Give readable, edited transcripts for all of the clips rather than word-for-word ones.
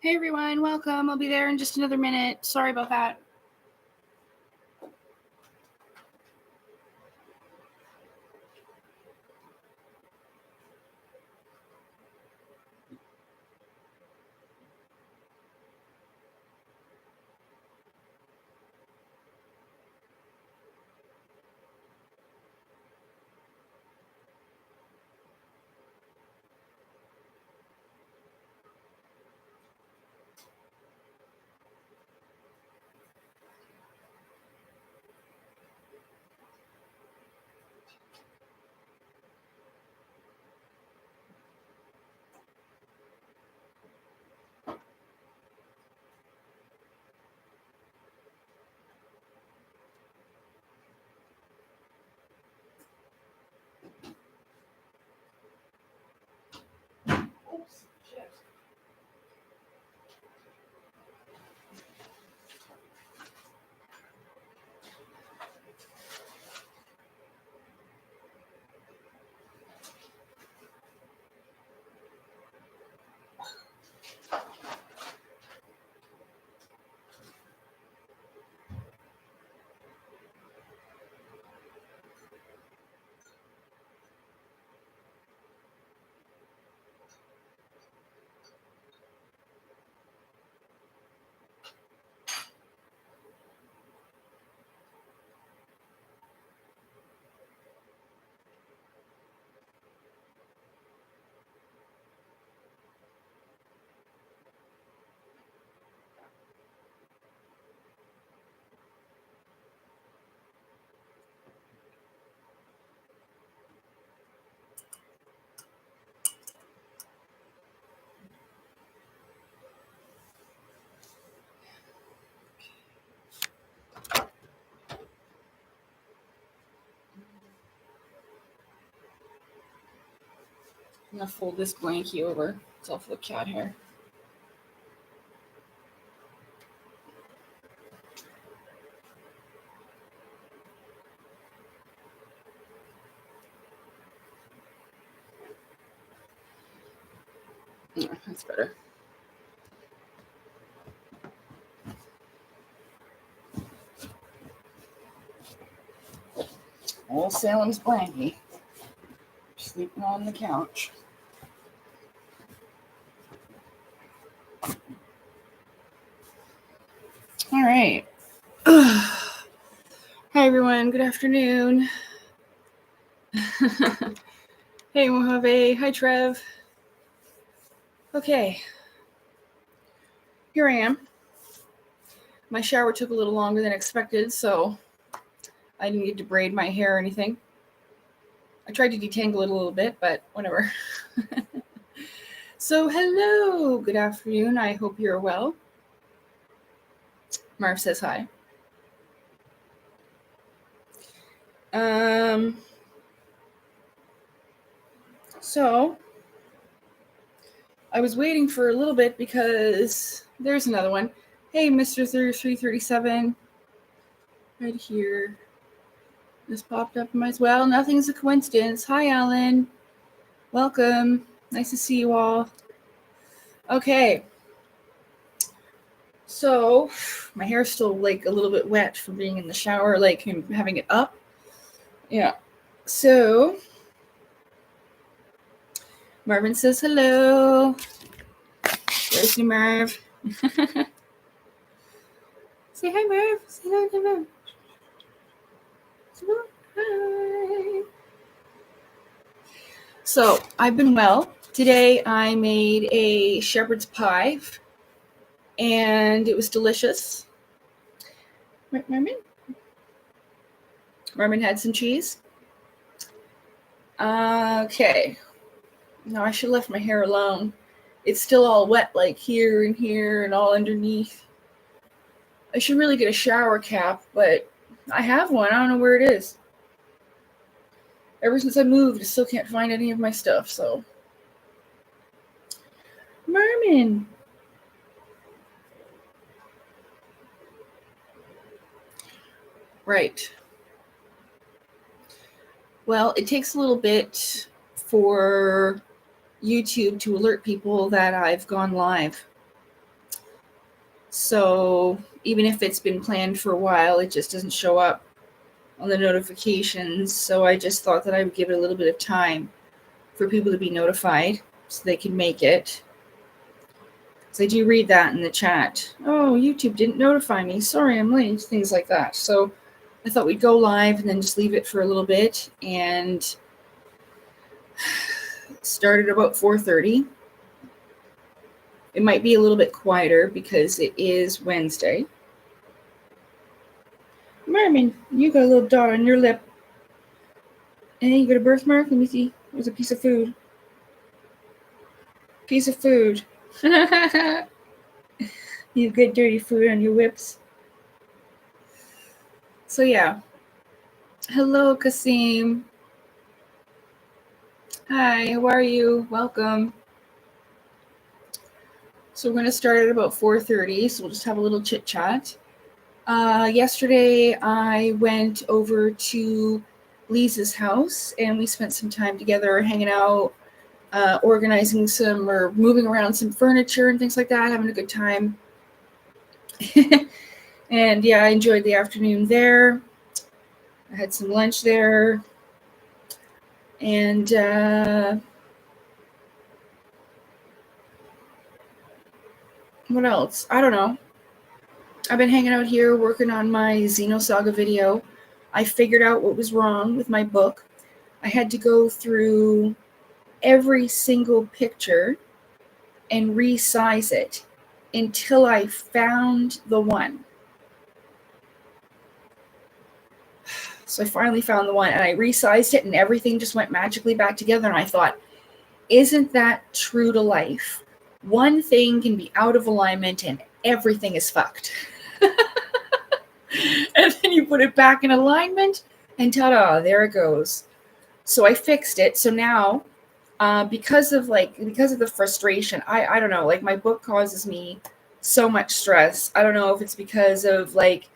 Hey everyone, welcome. I'll be there in just another minute. Sorry about that. Oops, shit. I'm gonna fold this blankie over. It's all for the cat hair. Yeah, that's better. Old Salem's blankie. Sleeping on the couch. All right. Hi everyone. Good afternoon. Hey Mojave. Hi Trev. Okay. Here I am. My shower took a little longer than expected, so I didn't get to braid my hair or anything. I tried to detangle it a little bit, but whatever. So hello. Good afternoon. I hope you're well. Marv says hi. So I was waiting for a little bit because there's another one. Hey, Mr. 3337. Right here. This popped up in my well. Nothing's a coincidence. Hi, Alan. Welcome. Nice to see you all. Okay. So my hair's still like a little bit wet from being in the shower, like having it up. Yeah. So Marvin says hello. There's you, Marv. Say hi, Marv. Say hello to Marv. Hi. So I've been well. Today I made a shepherd's pie, and it was delicious. Marvin? Marvin had some cheese. Okay. No, I should have left my hair alone. It's still all wet, like here and here and all underneath. I should really get a shower cap, but I have one. I don't know where it is. Ever since I moved, I still can't find any of my stuff, so. Merman. Right. Well, it takes a little bit for YouTube to alert people that I've gone live. So even if it's been planned for a while, it just doesn't show up on the notifications. So I just thought that I would give it a little bit of time for people to be notified so they can make it. So I do read that in the chat. Oh, YouTube didn't notify me. Sorry, I'm late. Things like that. So I thought we'd go live and then just leave it for a little bit, and start at about 4:30. It might be a little bit quieter because it is Wednesday. Merman, you got a little dot on your lip. And you got a birthmark? Let me see. There's a piece of food. Piece of food. You get dirty food on your whips. So yeah. Hello, Kasim. Hi, how are you? Welcome. So we're going to start at about 4:30, so we'll just have a little chit chat. Yesterday, I went over to Lisa's house, and we spent some time together hanging out, organizing some or moving around some furniture and things like that, having a good time. And yeah, I enjoyed the afternoon there. I had some lunch there. And what else? I don't know. I've been hanging out here working on my Xenosaga video. I figured out what was wrong with my book. I had to go through every single picture and resize it until I found the one. So I finally found the one, and I resized it, and everything just went magically back together. And I thought, isn't that true to life? One thing can be out of alignment and everything is fucked. And then you put it back in alignment and ta-da, there it goes. So I fixed it. So now, because of the frustration, I don't know, like my book causes me so much stress. I don't know if it's because of like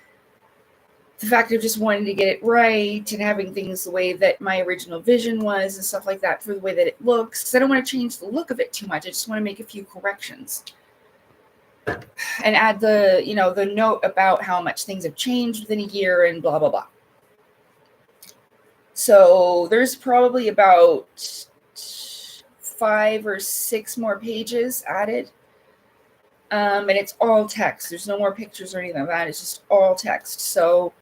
the fact of just wanting to get it right and having things the way that my original vision was and stuff like that for the way that it looks. Because I don't want to change the look of it too much. I just want to make a few corrections and add the note about how much things have changed within a year and blah, blah, blah. So there's probably about 5 or 6 more pages added. And it's all text. There's no more pictures or anything like that. It's just all text. So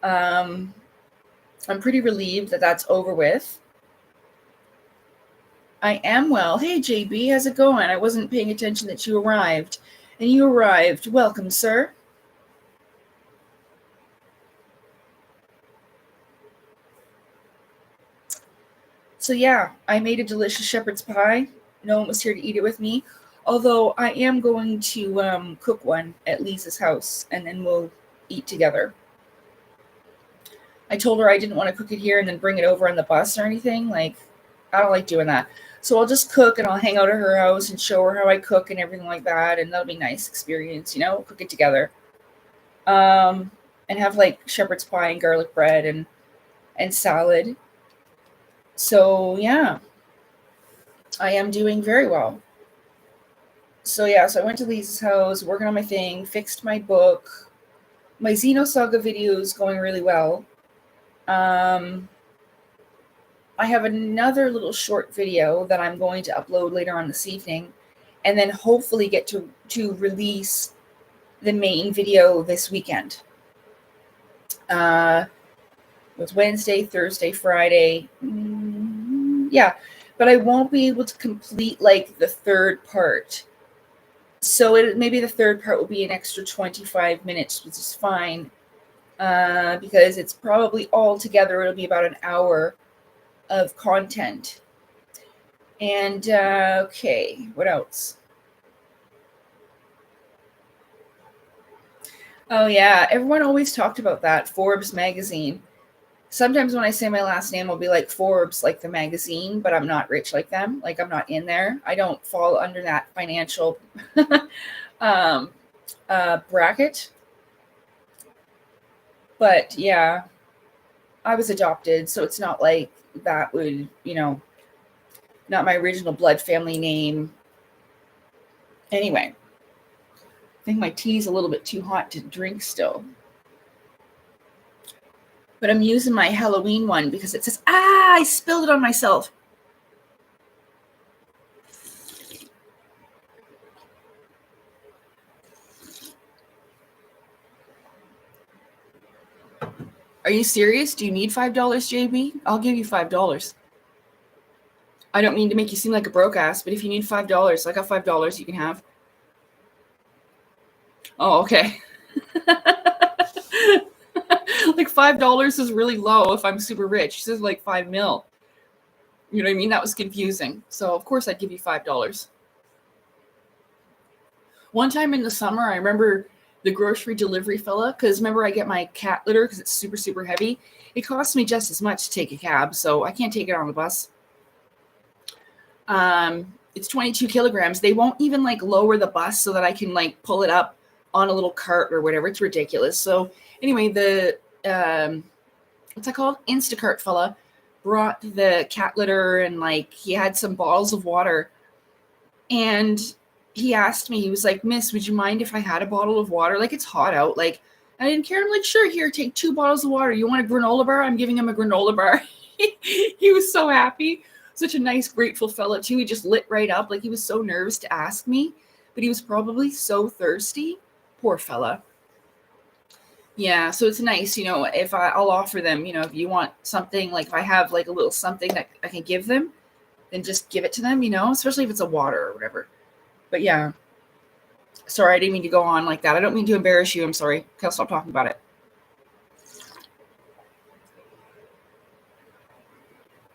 I'm pretty relieved that that's over with. I am well. Hey, JB, how's it going? I wasn't paying attention that you arrived. And you arrived. Welcome, sir. So yeah, I made a delicious shepherd's pie. No one was here to eat it with me. Although I am going to cook one at Lisa's house, and then we'll eat together. I told her I didn't want to cook it here and then bring it over on the bus or anything. Like, I don't like doing that. So I'll just cook and I'll hang out at her house and show her how I cook and everything like that. And that'll be a nice experience, cook it together. And have like shepherd's pie and garlic bread and salad. So yeah, I am doing very well. So yeah, so I went to Lisa's house, working on my thing, fixed my book. My Xenosaga video is going really well. I have another little short video that I'm going to upload later on this evening, and then hopefully get to release the main video this weekend. It's Wednesday, Thursday, Friday. Yeah, but I won't be able to complete like the third part. So maybe the third part will be an extra 25 minutes, which is fine. Because it's probably all together, it'll be about an hour of content. And okay, what else? Oh yeah, everyone always talked about that, Forbes magazine. Sometimes when I say my last name, I'll be like Forbes, like the magazine, but I'm not rich like them. Like I'm not in there. I don't fall under that financial bracket. But yeah, I was adopted, so it's not like that would, not my original blood family name. Anyway, think my tea's a little bit too hot to drink still. But I'm using my Halloween one because it says, I spilled it on myself. Are you serious? Do you need $5, JB? I'll give you $5. I don't mean to make you seem like a broke ass, but if you need $5, I got $5 you can have. Oh, okay. Like $5 is really low if I'm super rich. She says like 5 mil. You know what I mean? That was confusing. So of course I'd give you $5. One time in the summer, I remember the grocery delivery fella, because remember I get my cat litter because it's super, super heavy. It costs me just as much to take a cab, so I can't take it on the bus. It's 22 kilograms. They won't even like lower the bus so that I can like pull it up on a little cart or whatever. It's ridiculous. So anyway, the what's that called? Instacart fella brought the cat litter, and like he had some bottles of water, and he asked me, he was like, Miss, would you mind if I had a bottle of water? Like, it's hot out. Like, I didn't care. I'm like, sure, here, take 2 bottles of water. You want a granola bar? I'm giving him a granola bar. He was so happy. Such a nice, grateful fella, too. He just lit right up. Like, he was so nervous to ask me, but he was probably so thirsty. Poor fella. Yeah, so it's nice, you know, if I'll offer them, you know, if you want something, like if I have like a little something that I can give them, then just give it to them, you know, especially if it's a water or whatever. But yeah, sorry, I didn't mean to go on like that. I don't mean to embarrass you. I'm sorry. Okay, I'll stop talking about it.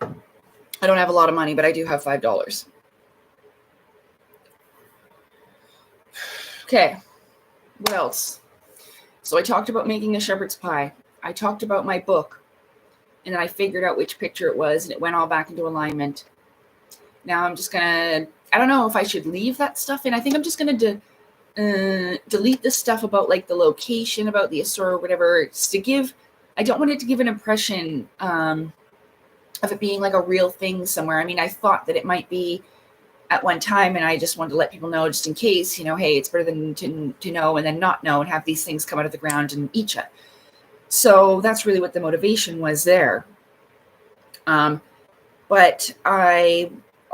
I don't have a lot of money, but I do have $5. Okay, what else? So I talked about making a shepherd's pie. I talked about my book, and then I figured out which picture it was, and it went all back into alignment. Now I'm just gonna, I don't know if I should leave that stuff in. I think I'm just gonna delete the stuff about like the location, about the Asura or whatever, just to give, I don't want it to give an impression of it being like a real thing somewhere. I mean, I thought that it might be at one time, and I just wanted to let people know just in case, you know, hey, it's better than to know and then not know and have these things come out of the ground and eat you. So that's really what the motivation was there. But I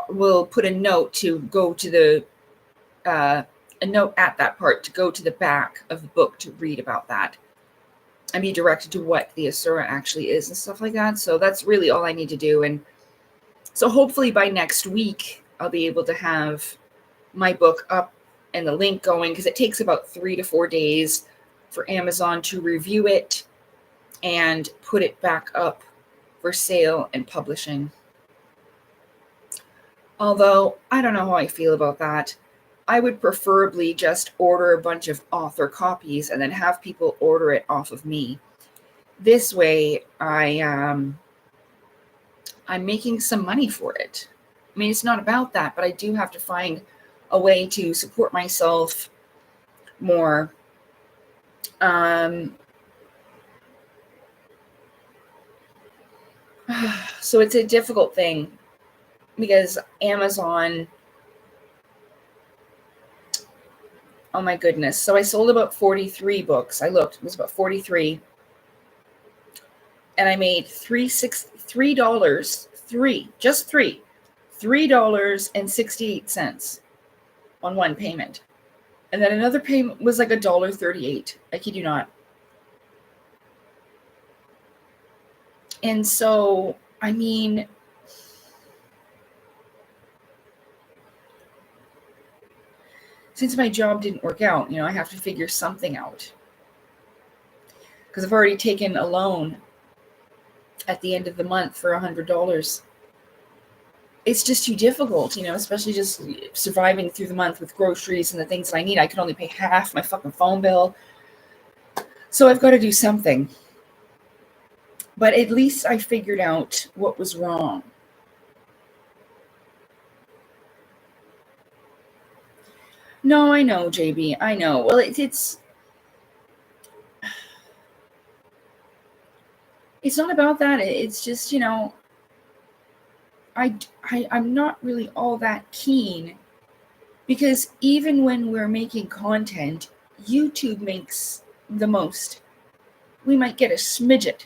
will put a note to go to the, a note at that part to go to the back of the book to read about that and be directed to what the Asura actually is and stuff like that. So that's really all I need to do. And so hopefully by next week, I'll be able to have my book up and the link going, because it takes about 3 to 4 days for Amazon to review it and put it back up for sale and publishing. Although I don't know how I feel about that. I would preferably just order a bunch of author copies and then have people order it off of me. This way, I'm making some money for it. I mean, it's not about that, but I do have to find a way to support myself more. So it's a difficult thing because Amazon, oh my goodness. So I sold about 43 books. I looked, it was about 43. And I made $3.68 on one payment. And then another payment was like $1.38. I kid you not. And so, I mean, since my job didn't work out, you know, I have to figure something out. Because I've already taken a loan at the end of the month for $100. It's just too difficult, you know, especially just surviving through the month with groceries and the things that I need. I can only pay half my fucking phone bill. So I've got to do something. But at least I figured out what was wrong. No, I know, JB. I know. Well, it's not about that. It's just, you know, I'm not really all that keen, because even when we're making content, YouTube makes the most. We might get a smidget,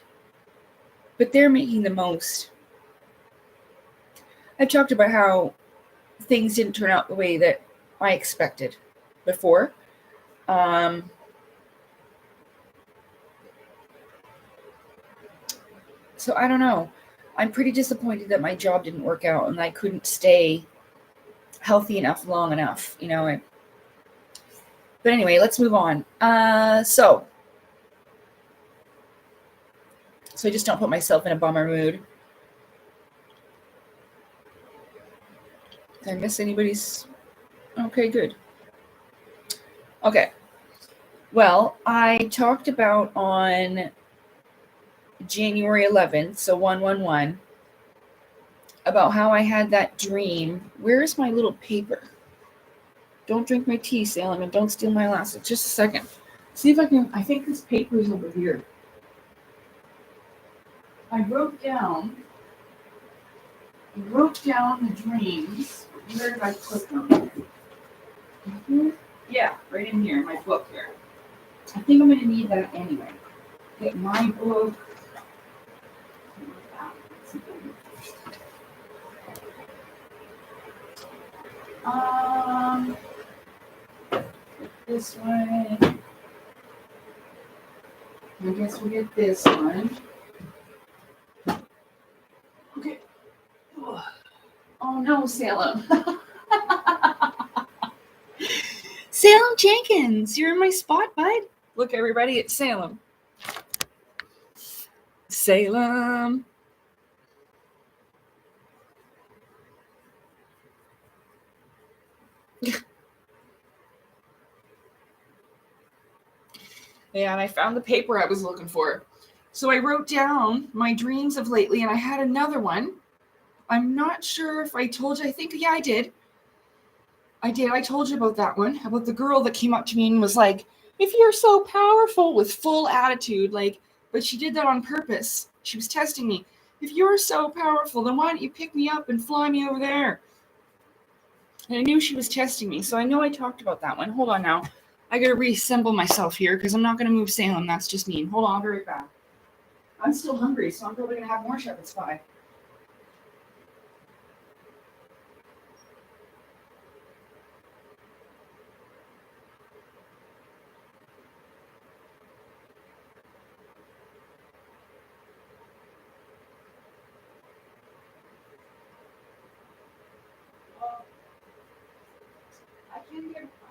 but they're making the most. I've talked about how things didn't turn out the way that I expected before. So I don't know. I'm pretty disappointed that my job didn't work out and I couldn't stay healthy enough long enough, you know. But anyway, let's move on. So I just don't put myself in a bummer mood. Did I miss anybody's? Okay, good. Okay. Well, I talked about on January 11th, so 111, about how I had that dream. Where's my little paper? Don't drink my tea, Salem, and don't steal my glasses. Just a second. See if I can. I think this paper is over here. I wrote down the dreams. Where did I put them? Mm-hmm. Yeah, right in here, my book here. I think I'm going to need that anyway. Get my book. This one. I guess we'll get this one. Okay. Oh no, Salem. Salem Jenkins, you're in my spot, bud. Look, everybody, it's Salem. Salem. Yeah, and I found the paper I was looking for. So I wrote down my dreams of lately, and I had another one. I'm not sure if I told you. I think, yeah, I did. I told you about that one, about the girl that came up to me and was like, if you're so powerful, with full attitude, like, but she did that on purpose. She was testing me. If you're so powerful, then why don't you pick me up and fly me over there? And I knew she was testing me, so I know I talked about that one. Hold on now. I gotta reassemble myself here because I'm not gonna move Salem. That's just mean. Hold on, I'll be right back. I'm still hungry, so I'm probably gonna have more shepherd's pie.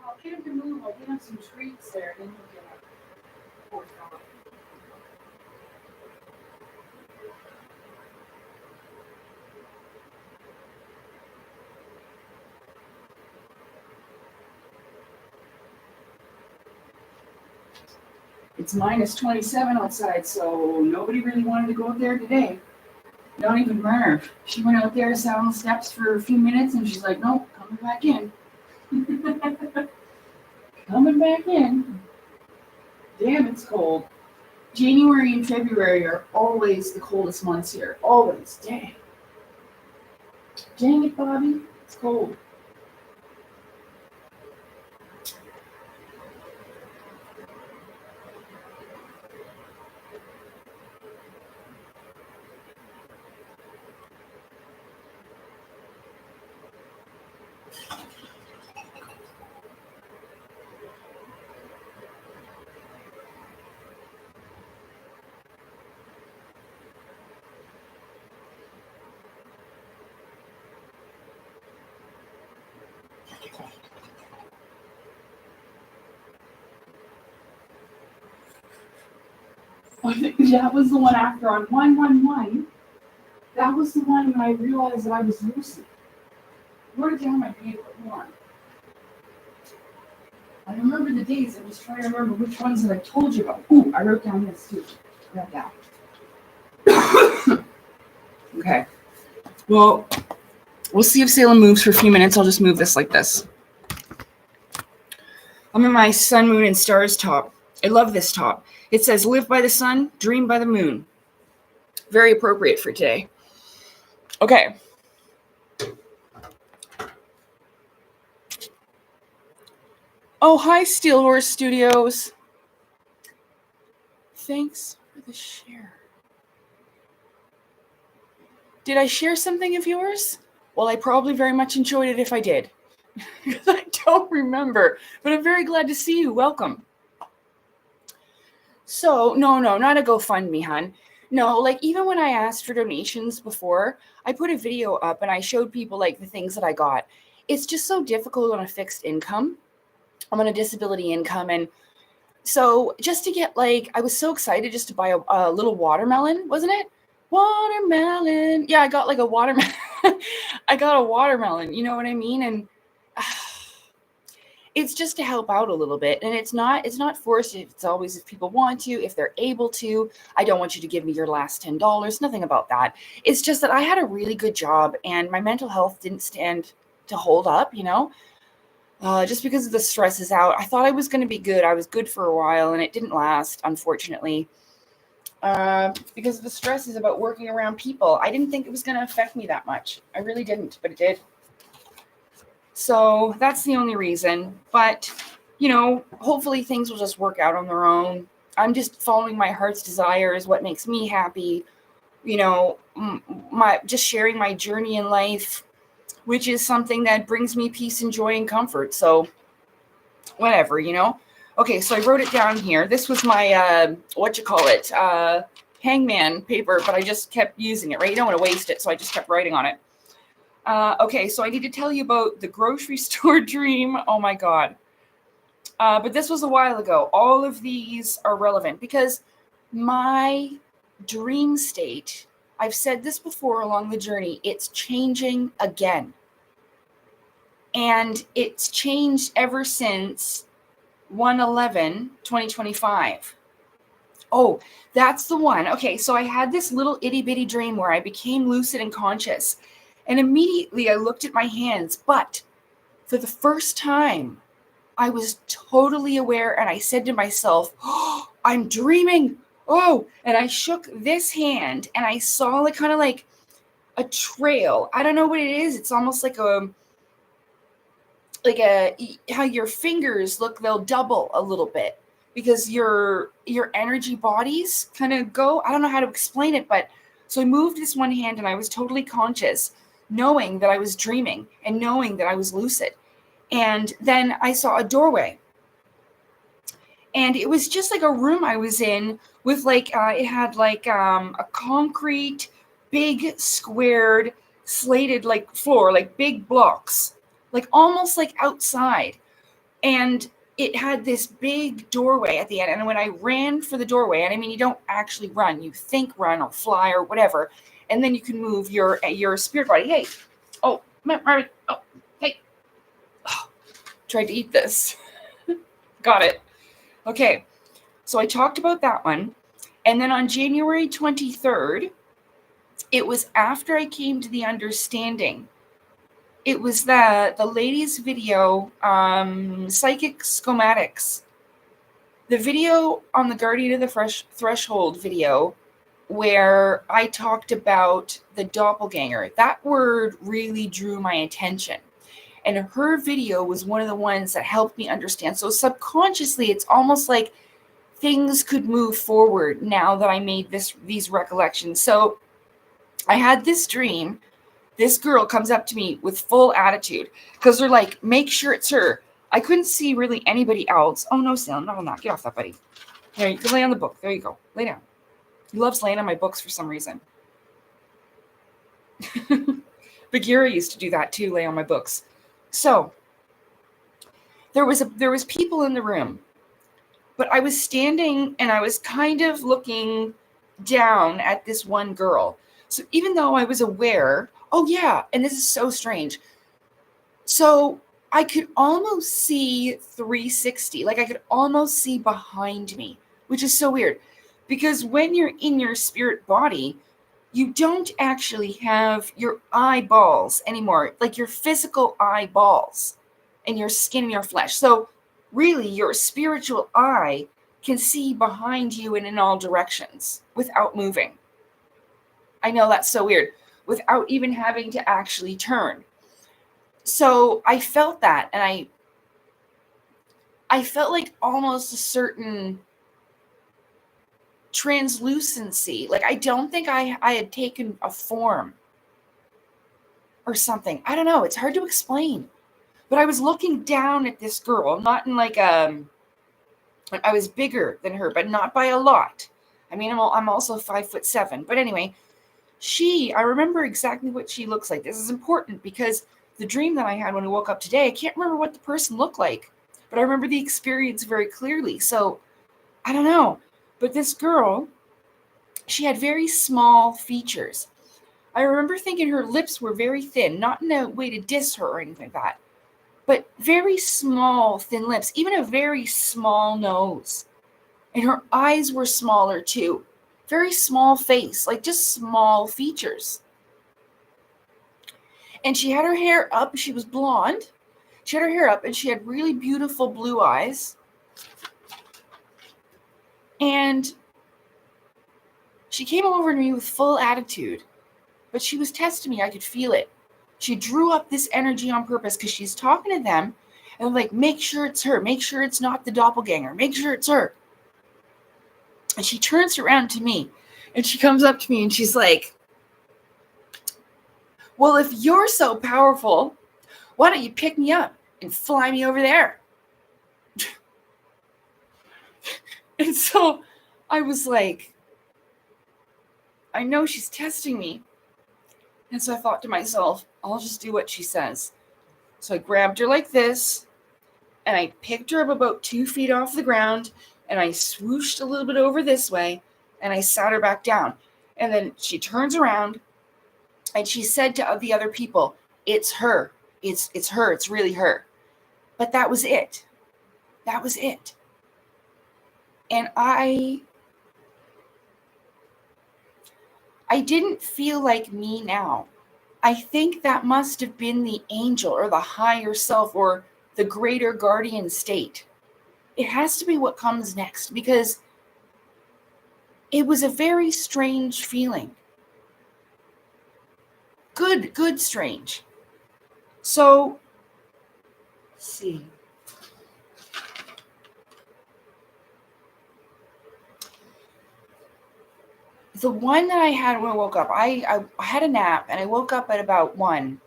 I'll get him to move. I'll give him some treats there, then he'll get up. Poor dog. It's minus 27 outside, so nobody really wanted to go out there today. Not even Merv. She went out there, sat on the steps for a few minutes, and she's like, nope, coming back in. Coming back in. Damn, it's cold. January and February are always the coldest months here. Always. Dang. Dang it, Bobby. It's cold. That was the one after on 111. That was the one when I realized that I was lucid. I wrote it down my paper. Hold on. I remember the dates. I'm just trying to remember which ones that I told you about. Ooh, I wrote down this too. Write that down. Okay. Well, we'll see if Salem moves for a few minutes. I'll just move this like this. I'm in my sun, moon, and stars top. I love this top. It says, live by the sun, dream by the moon. Very appropriate for today. Okay. Oh, hi, Steel Horse Studios. Thanks for the share. Did I share something of yours? Well, I probably very much enjoyed it if I did. Because I don't remember. But I'm very glad to see you. Welcome. So, no, not a GoFundMe, hun. No, like even when I asked for donations before, I put a video up and I showed people like the things that I got. It's just so difficult on a fixed income. I'm on a disability income, and so just to get like, I was so excited just to buy a little watermelon, wasn't it? Watermelon. Yeah, I got like a watermelon. I got a watermelon, you know what I mean? And it's just to help out a little bit. And it's not forced. It's always if people want to, if they're able to. I don't want you to give me your last $10. Nothing about that. It's just that I had a really good job and my mental health didn't stand to hold up, you know? Just because of the stress is out. I thought I was going to be good. I was good for a while and it didn't last, unfortunately. Because the stress is about working around people. I didn't think it was going to affect me that much. I really didn't, but it did. So that's the only reason. But, you know, hopefully things will just work out on their own. I'm just following my heart's desires, what makes me happy. You know, just sharing my journey in life, which is something that brings me peace and joy and comfort. So whatever, you know. Okay, so I wrote it down here. This was my, hangman paper, but I just kept using it, right? You don't want to waste it, so I just kept writing on it. Okay, so I need to tell you about the grocery store dream. Oh my God. But this was a while ago. All of these are relevant because my dream state, I've said this before along the journey, it's changing again. And it's changed ever since 1/11/2025. Oh, that's the one. Okay, so I had this little itty bitty dream where I became lucid and conscious. And immediately I looked at my hands, but for the first time, I was totally aware and I said to myself, oh, I'm dreaming. Oh, and I shook this hand and I saw like kind of like a trail. I don't know what it is. It's almost like how your fingers look, they'll double a little bit because your energy bodies kind of go. I don't know how to explain it, but so I moved this one hand and I was totally conscious, knowing that I was dreaming and knowing that I was lucid. And then I saw a doorway. And it was just like a room I was in with like, it had like a concrete, big squared, slated like floor, like big blocks, like almost like outside. And it had this big doorway at the end. And when I ran for the doorway, and I mean, you don't actually run, you think run or fly or whatever. And then you can move your spirit body. Hey, oh, hey. Oh, tried to eat this. Got it. Okay, so I talked about that one. And then on January 23rd, it was after I came to the understanding. It was the lady's video, Psychic Schematics. The video on the Guardian of the Threshold video where I talked about the doppelganger. That word really drew my attention. And her video was one of the ones that helped me understand. So subconsciously, it's almost like things could move forward now that I made these recollections. So I had this dream. This girl comes up to me with full attitude because they're like, make sure it's her. I couldn't see really anybody else. Oh, no, Salem, not on that. Get off that, buddy. There, you can lay on the book. There you go. Lay down. He loves laying on my books for some reason. Bagheera used to do that too, lay on my books. So there was people in the room, but I was standing and I was kind of looking down at this one girl. So even though I was aware, oh yeah, and this is so strange. So I could almost see 360, like I could almost see behind me, which is so weird because when you're in your spirit body, you don't actually have your eyeballs anymore, like your physical eyeballs and your skin and your flesh. So really, your spiritual eye can see behind you and in all directions without moving. I know that's so weird, without even having to actually turn. So I felt that, and I felt like almost a certain translucency. Like, I don't think I had taken a form or something. I don't know. It's hard to explain. But I was looking down at this girl, not in like I was bigger than her, but not by a lot. I mean, I'm also 5'7". But anyway, I remember exactly what she looks like. This is important because the dream that I had when I woke up today, I can't remember what the person looked like, but I remember the experience very clearly. So I don't know. But this girl, she had very small features. I remember thinking her lips were very thin, not in a way to diss her or anything like that, but very small, thin lips, even a very small nose. And her eyes were smaller too. Very small face, like just small features. And she had her hair up. She was blonde. She had her hair up and she had really beautiful blue eyes. And she came over to me with full attitude, but she was testing me. I could feel it. She drew up this energy on purpose because she's talking to them and like, make sure it's her. Make sure it's not the doppelganger. Make sure it's her. And she turns around to me and she comes up to me and she's like, well, if you're so powerful, why don't you pick me up and fly me over there? And so I was like, I know she's testing me. And so I thought to myself, I'll just do what she says. So I grabbed her like this and I picked her up about 2 feet off the ground and I swooshed a little bit over this way and I sat her back down. And then she turns around and she said to the other people, it's her. It's her. It's really her. But that was it. That was it. And I didn't feel like me now. I think that must have been the angel or the higher self or the greater guardian state. It has to be what comes next because it was a very strange feeling. Good strange. So, let's see. The one that I had when I woke up, I had a nap and I woke up at about 1.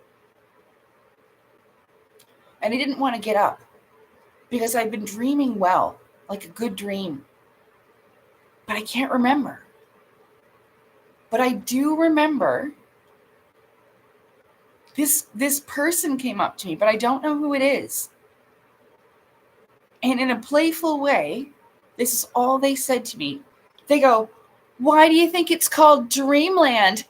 And I didn't want to get up because I'd been dreaming well, like a good dream. But I can't remember. But I do remember this person came up to me, but I don't know who it is. And in a playful way, this is all they said to me. They go, why do you think it's called Dreamland?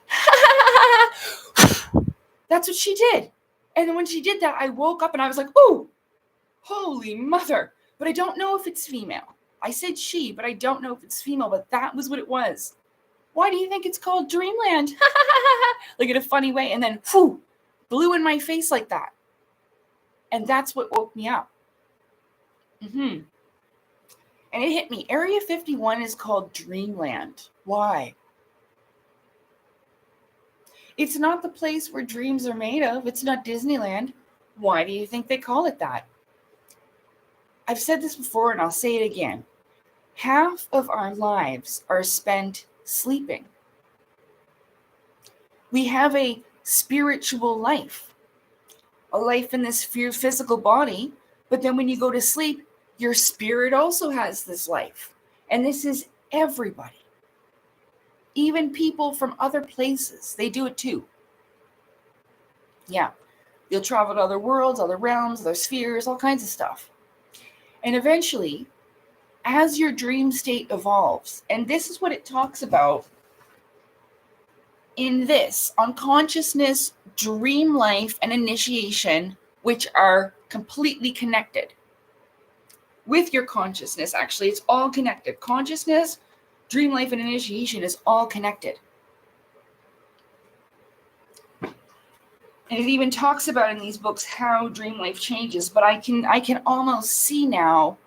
That's what she did. And then when she did that, I woke up and I was like, oh, holy mother. But I don't know if it's female. I said she, but I don't know if it's female, but that was what it was. Why do you think it's called Dreamland? Like in a funny way. And then, whew, blew in my face like that. And that's what woke me up. And it hit me. Area 51 is called Dreamland. Why? It's not the place where dreams are made of. It's not Disneyland. Why do you think they call it that? I've said this before and I'll say it again. Half of our lives are spent sleeping. We have a spiritual life, a life in this physical body, but then when you go to sleep, your spirit also has this life. And this is everybody. Even people from other places, they do it too. Yeah. You'll travel to other worlds, other realms, other spheres, all kinds of stuff. And eventually, as your dream state evolves, and this is what it talks about in this, unconsciousness, dream life, and initiation, which are completely connected with your consciousness. Actually, it's all connected. Consciousness, dream life, and initiation is all connected. And it even talks about in these books how dream life changes, but I can almost see now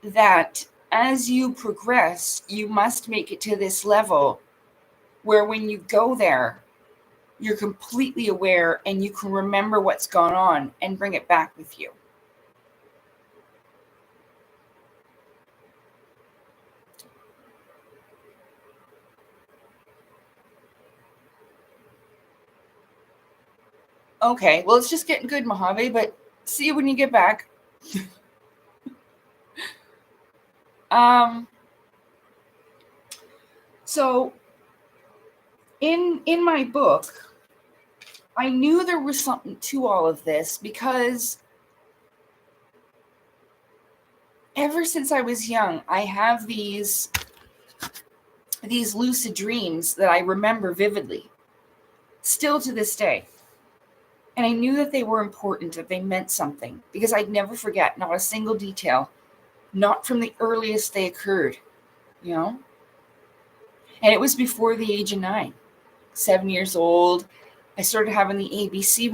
that as you progress, you must make it to this level where when you go there, you're completely aware and you can remember what's gone on and bring it back with you. Okay, well, it's just getting good, Mojave, but see you when you get back. So in my book, I knew there was something to all of this because ever since I was young, I have these lucid dreams that I remember vividly, still to this day. And I knew that they were important, that they meant something, because I'd never forget, not a single detail, not from the earliest they occurred, you know? And it was before the age of 9, 7 years old. I started having the ABC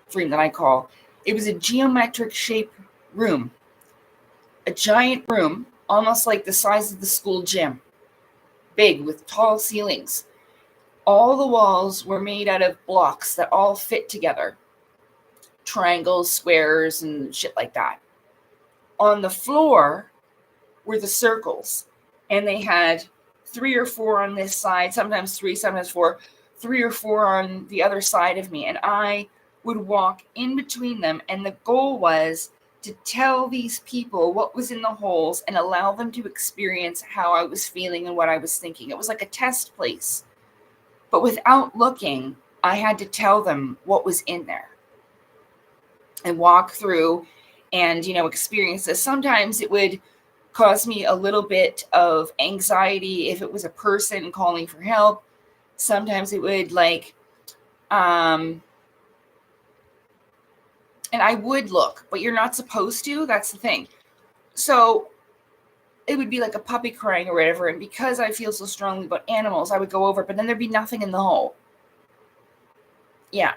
dream that I call. It was a geometric shaped room, a giant room, almost like the size of the school gym, big with tall ceilings. All the walls were made out of blocks that all fit together, triangles, squares, and shit like that. On the floor were the circles, and they had 3 or 4 on this side, sometimes 3, sometimes 4, 3 or 4 on the other side of me, and I would walk in between them, and the goal was to tell these people what was in the holes and allow them to experience how I was feeling and what I was thinking. It was like a test place. But without looking, I had to tell them what was in there and walk through and, experience this. Sometimes it would cause me a little bit of anxiety if it was a person calling for help. Sometimes it would and I would look, but you're not supposed to. That's the thing. So it would be like a puppy crying or whatever. And because I feel so strongly about animals, I would go over, but then there'd be nothing in the hole. Yeah.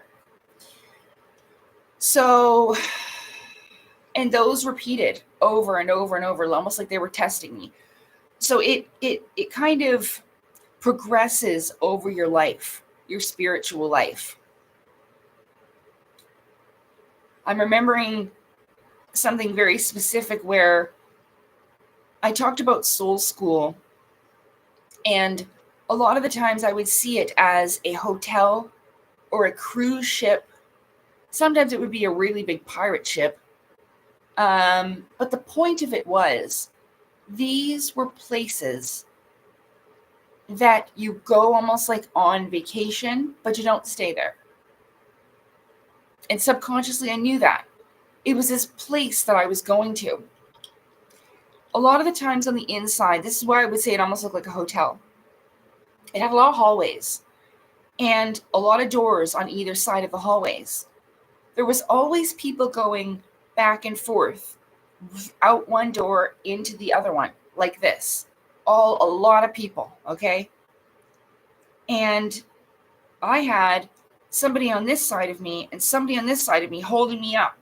So, and those repeated over and over and over, almost like they were testing me. So it kind of progresses over your life, your spiritual life. I'm remembering something very specific where I talked about soul school, and a lot of the times I would see it as a hotel or a cruise ship. Sometimes it would be a really big pirate ship. But the point of it was, these were places that you go almost like on vacation, but you don't stay there. And subconsciously, I knew that. It was this place that I was going to. A lot of the times on the inside, this is why I would say it almost looked like a hotel. It had a lot of hallways and a lot of doors on either side of the hallways. There was always people going back and forth, out one door into the other one, like this. A lot of people, okay? And I had somebody on this side of me and somebody on this side of me holding me up.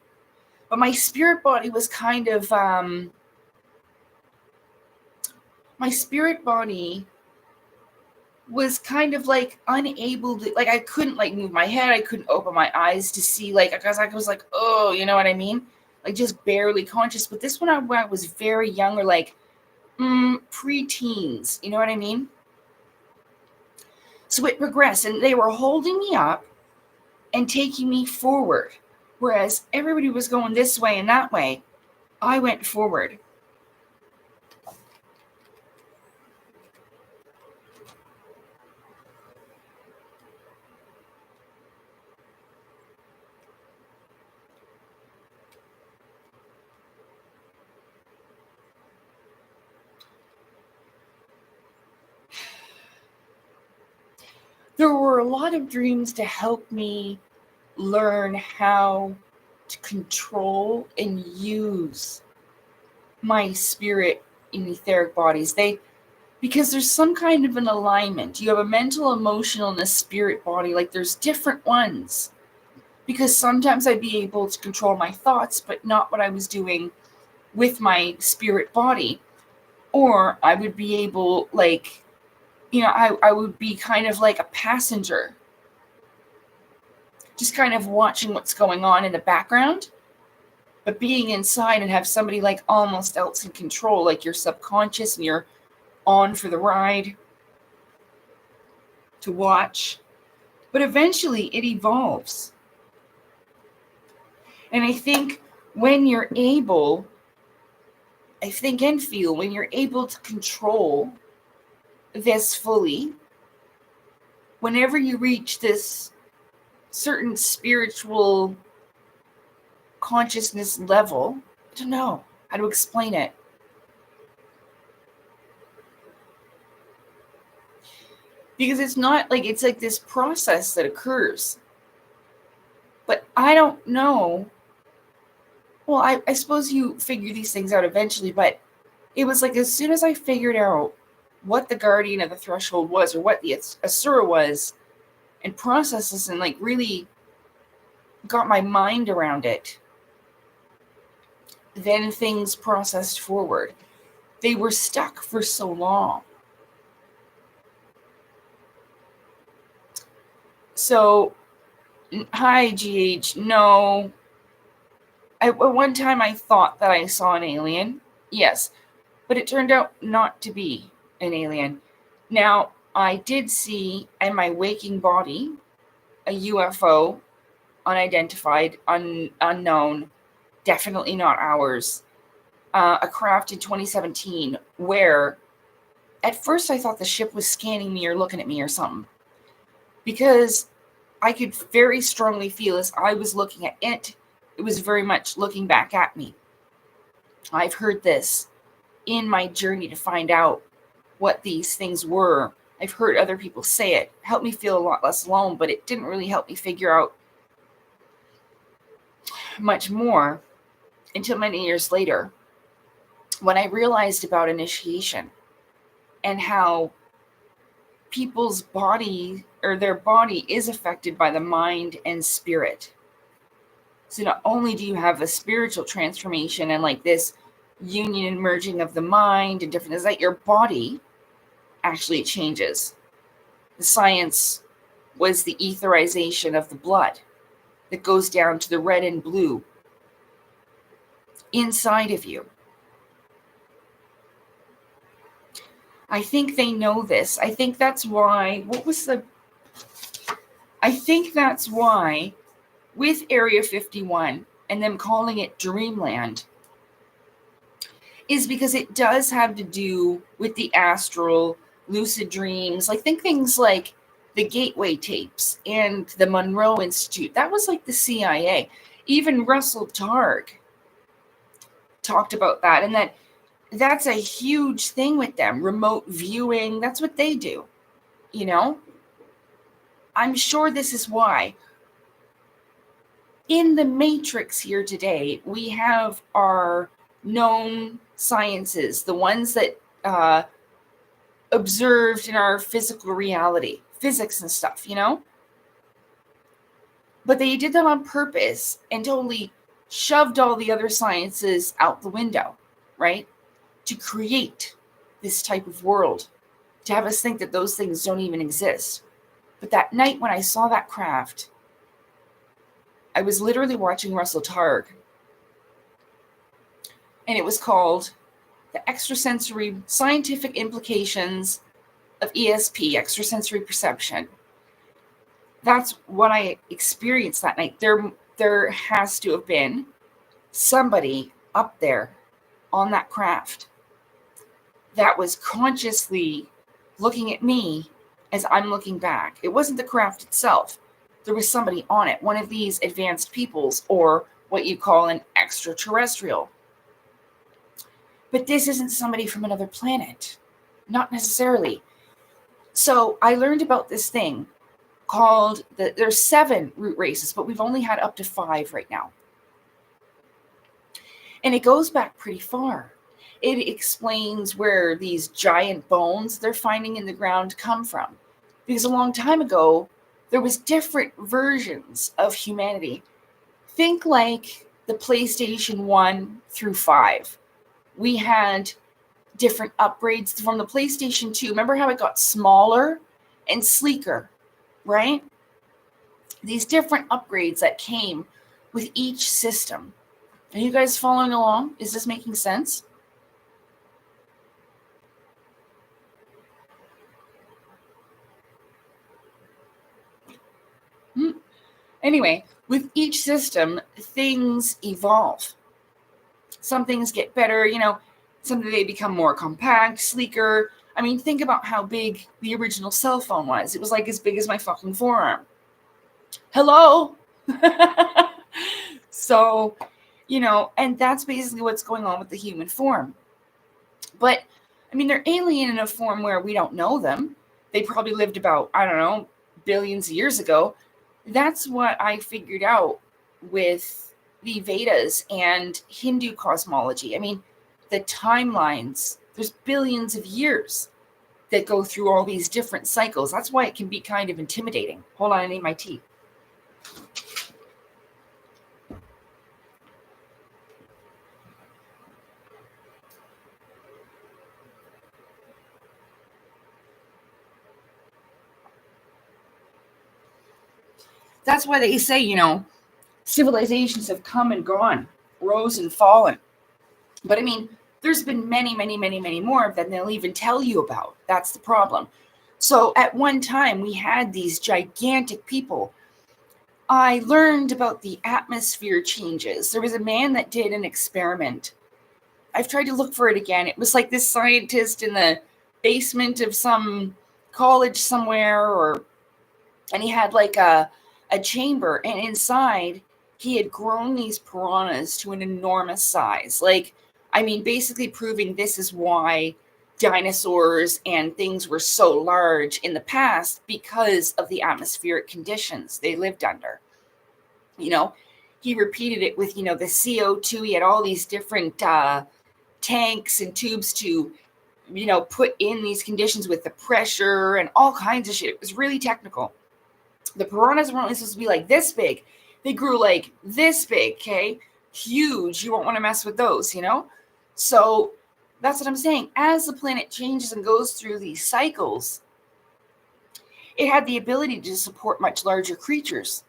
But my spirit body was kind of, like unable to, like I couldn't like move my head. I couldn't open my eyes to see, like, because I was like, oh, you know what I mean? Like just barely conscious. But this one, I was very young, or like pre-teens, you know what I mean? So it progressed, and they were holding me up and taking me forward. Whereas everybody was going this way and that way, I went forward. There were a lot of dreams to help me learn how to control and use my spirit in etheric bodies. Because there's some kind of an alignment. You have a mental, emotional, and a spirit body. Like there's different ones. Because sometimes I'd be able to control my thoughts, but not what I was doing with my spirit body. Or I would be able, like, I would be kind of like a passenger, just kind of watching what's going on in the background, but being inside and have somebody like almost else in control, like you're subconscious and you're on for the ride to watch. But eventually it evolves. And I think when you're able, I think and feel, when you're able to control this fully, whenever you reach this certain spiritual consciousness level, I don't know how to explain it. Because it's not like, it's like this process that occurs. But I don't know. Well, I suppose you figure these things out eventually, but it was like as soon as I figured out what the guardian of the threshold was, or what the Asura was, and processed this and like really got my mind around it, then things processed forward. They were stuck for so long. So, hi, GH. No. At one time I thought that I saw an alien. Yes. But it turned out not to be an alien. Now, I did see in my waking body a UFO, unidentified, unknown, definitely not ours, a craft in 2017 where at first I thought the ship was scanning me or looking at me or something, because I could very strongly feel as I was looking at it, it was very much looking back at me. I've heard this in my journey to find out what these things were. I've heard other people say it. Helped me feel a lot less alone, but it didn't really help me figure out much more until many years later, when I realized about initiation and how people's body, or their body, is affected by the mind and spirit. So not only do you have a spiritual transformation and like this union and merging of the mind and different, is that your body actually changes. The science was the etherization of the blood that goes down to the red and blue inside of you. I think they know this. I think that's why, I think that's why with Area 51 and them calling it Dreamland is because it does have to do with the astral, lucid dreams. Like, think things like the Gateway tapes and the Monroe Institute. That was like the CIA. Even Russell Targ talked about that, and that's a huge thing with them. Remote viewing, that's what they do, you know? I'm sure this is why. In the Matrix here today, we have our known sciences, the ones that observed in our physical reality, physics and stuff, you know? But they did that on purpose and totally shoved all the other sciences out the window, right? To create this type of world, to have us think that those things don't even exist. But that night when I saw that craft, I was literally watching Russell Targ, and it was called The Extrasensory Scientific Implications of ESP, Extrasensory Perception. That's what I experienced that night. There has to have been somebody up there on that craft that was consciously looking at me as I'm looking back. It wasn't the craft itself. There was somebody on it, one of these advanced peoples, or what you call an extraterrestrial. But this isn't somebody from another planet. Not necessarily. So I learned about this thing called, there's 7 root races, but we've only had up to 5 right now. And it goes back pretty far. It explains where these giant bones they're finding in the ground come from. Because a long time ago, there was different versions of humanity. Think like the PlayStation 1 through 5. We had different upgrades from the PlayStation 2. Remember how it got smaller and sleeker, right? These different upgrades that came with each system. Are you guys following along? Is this making sense? Anyway, with each system, things evolve. Some things get better, some they become more compact, sleeker. I mean, think about how big the original cell phone was. It was like as big as my fucking forearm. Hello? So, and that's basically what's going on with the human form. But, I mean, they're alien in a form where we don't know them. They probably lived about, I don't know, billions of years ago. That's what I figured out with the Vedas and Hindu cosmology. I mean, the timelines, there's billions of years that go through all these different cycles. That's why it can be kind of intimidating. Hold on, I need my tea. That's why they say, civilizations have come and gone, rose and fallen. But I mean, there's been many, many, many, many more than they'll even tell you about. That's the problem. So at one time, we had these gigantic people. I learned about the atmosphere changes. There was a man that did an experiment. I've tried to look for it again. It was like this scientist in the basement of some college somewhere, and he had like a chamber, and inside he had grown these piranhas to an enormous size. Basically proving this is why dinosaurs and things were so large in the past, because of the atmospheric conditions they lived under. He repeated it with, the CO2. He had all these different tanks and tubes to, put in these conditions with the pressure and all kinds of shit. It was really technical. The piranhas weren't only supposed to be like this big. They grew like this big, okay? Huge. You won't want to mess with those, So that's what I'm saying. As the planet changes and goes through these cycles, it had the ability to support much larger creatures,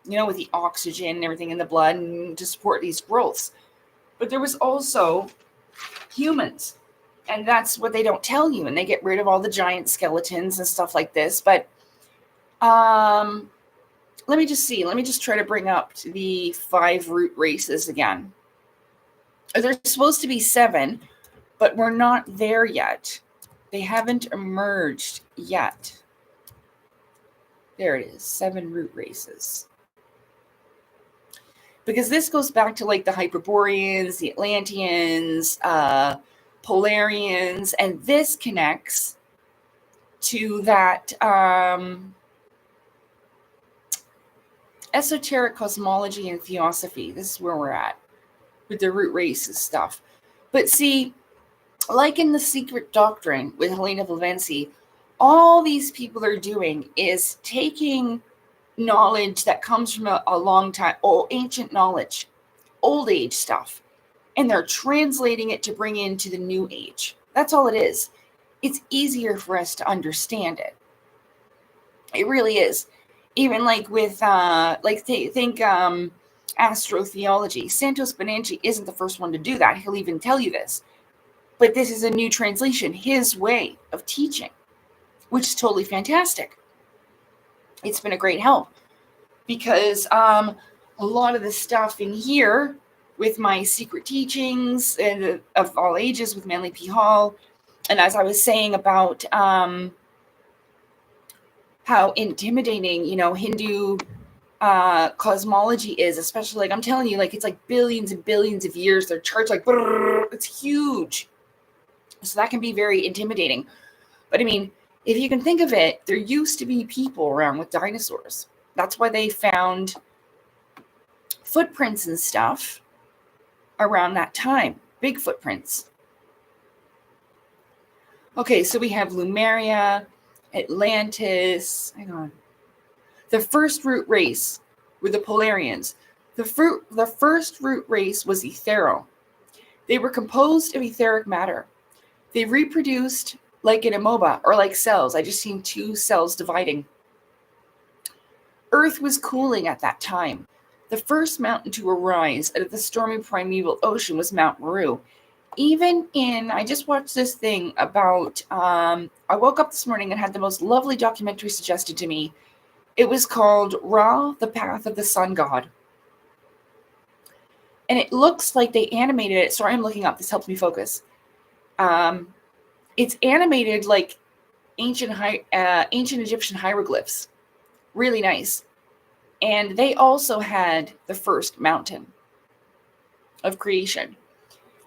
with the oxygen and everything in the blood, and to support these growths. But there was also humans, and that's what they don't tell you. And they get rid of all the giant skeletons and stuff like this. But let me just see. Let me just try to bring up the 5 root races again. There's supposed to be 7, but we're not there yet. They haven't emerged yet. There it is, 7 root races. Because this goes back to like the Hyperboreans, the Atlanteans, Polarians, and this connects to that esoteric cosmology and theosophy. This is where we're at with the root races stuff. But see, like in the Secret Doctrine with Helena Blavatsky, all these people are doing is taking knowledge that comes from a long time, ancient knowledge, old age stuff, and they're translating it to bring into the new age. That's all it is. It's easier for us to understand it. It really is. Even like with, think astrotheology. Santos Bonanchi isn't the first one to do that. He'll even tell you this. But this is a new translation, his way of teaching, which is totally fantastic. It's been a great help because a lot of the stuff in here with my secret teachings and of all ages with Manly P. Hall, and as I was saying about how intimidating, Hindu cosmology is, especially like I'm telling you, like it's like billions and billions of years. They're charged like it's huge, so that can be very intimidating. But I mean, if you can think of it, there used to be people around with dinosaurs. That's why they found footprints and stuff around that time, big footprints. Okay, so we have Lemuria, Atlantis. Hang on. The first root race were the Polarians. The first root race was Ethero. They were composed of etheric matter. They reproduced like an amoeba or like cells. I just seen 2 cells dividing. Earth was cooling at that time. The first mountain to arise out of the stormy primeval ocean was Mount Meru. I just watched this thing about, I woke up this morning and had the most lovely documentary suggested to me. It was called Ra, the Path of the Sun God. And it looks like they animated it. Sorry, I'm looking up. This helps me focus. It's animated like ancient Egyptian hieroglyphs. Really nice. And they also had the first mountain of creation.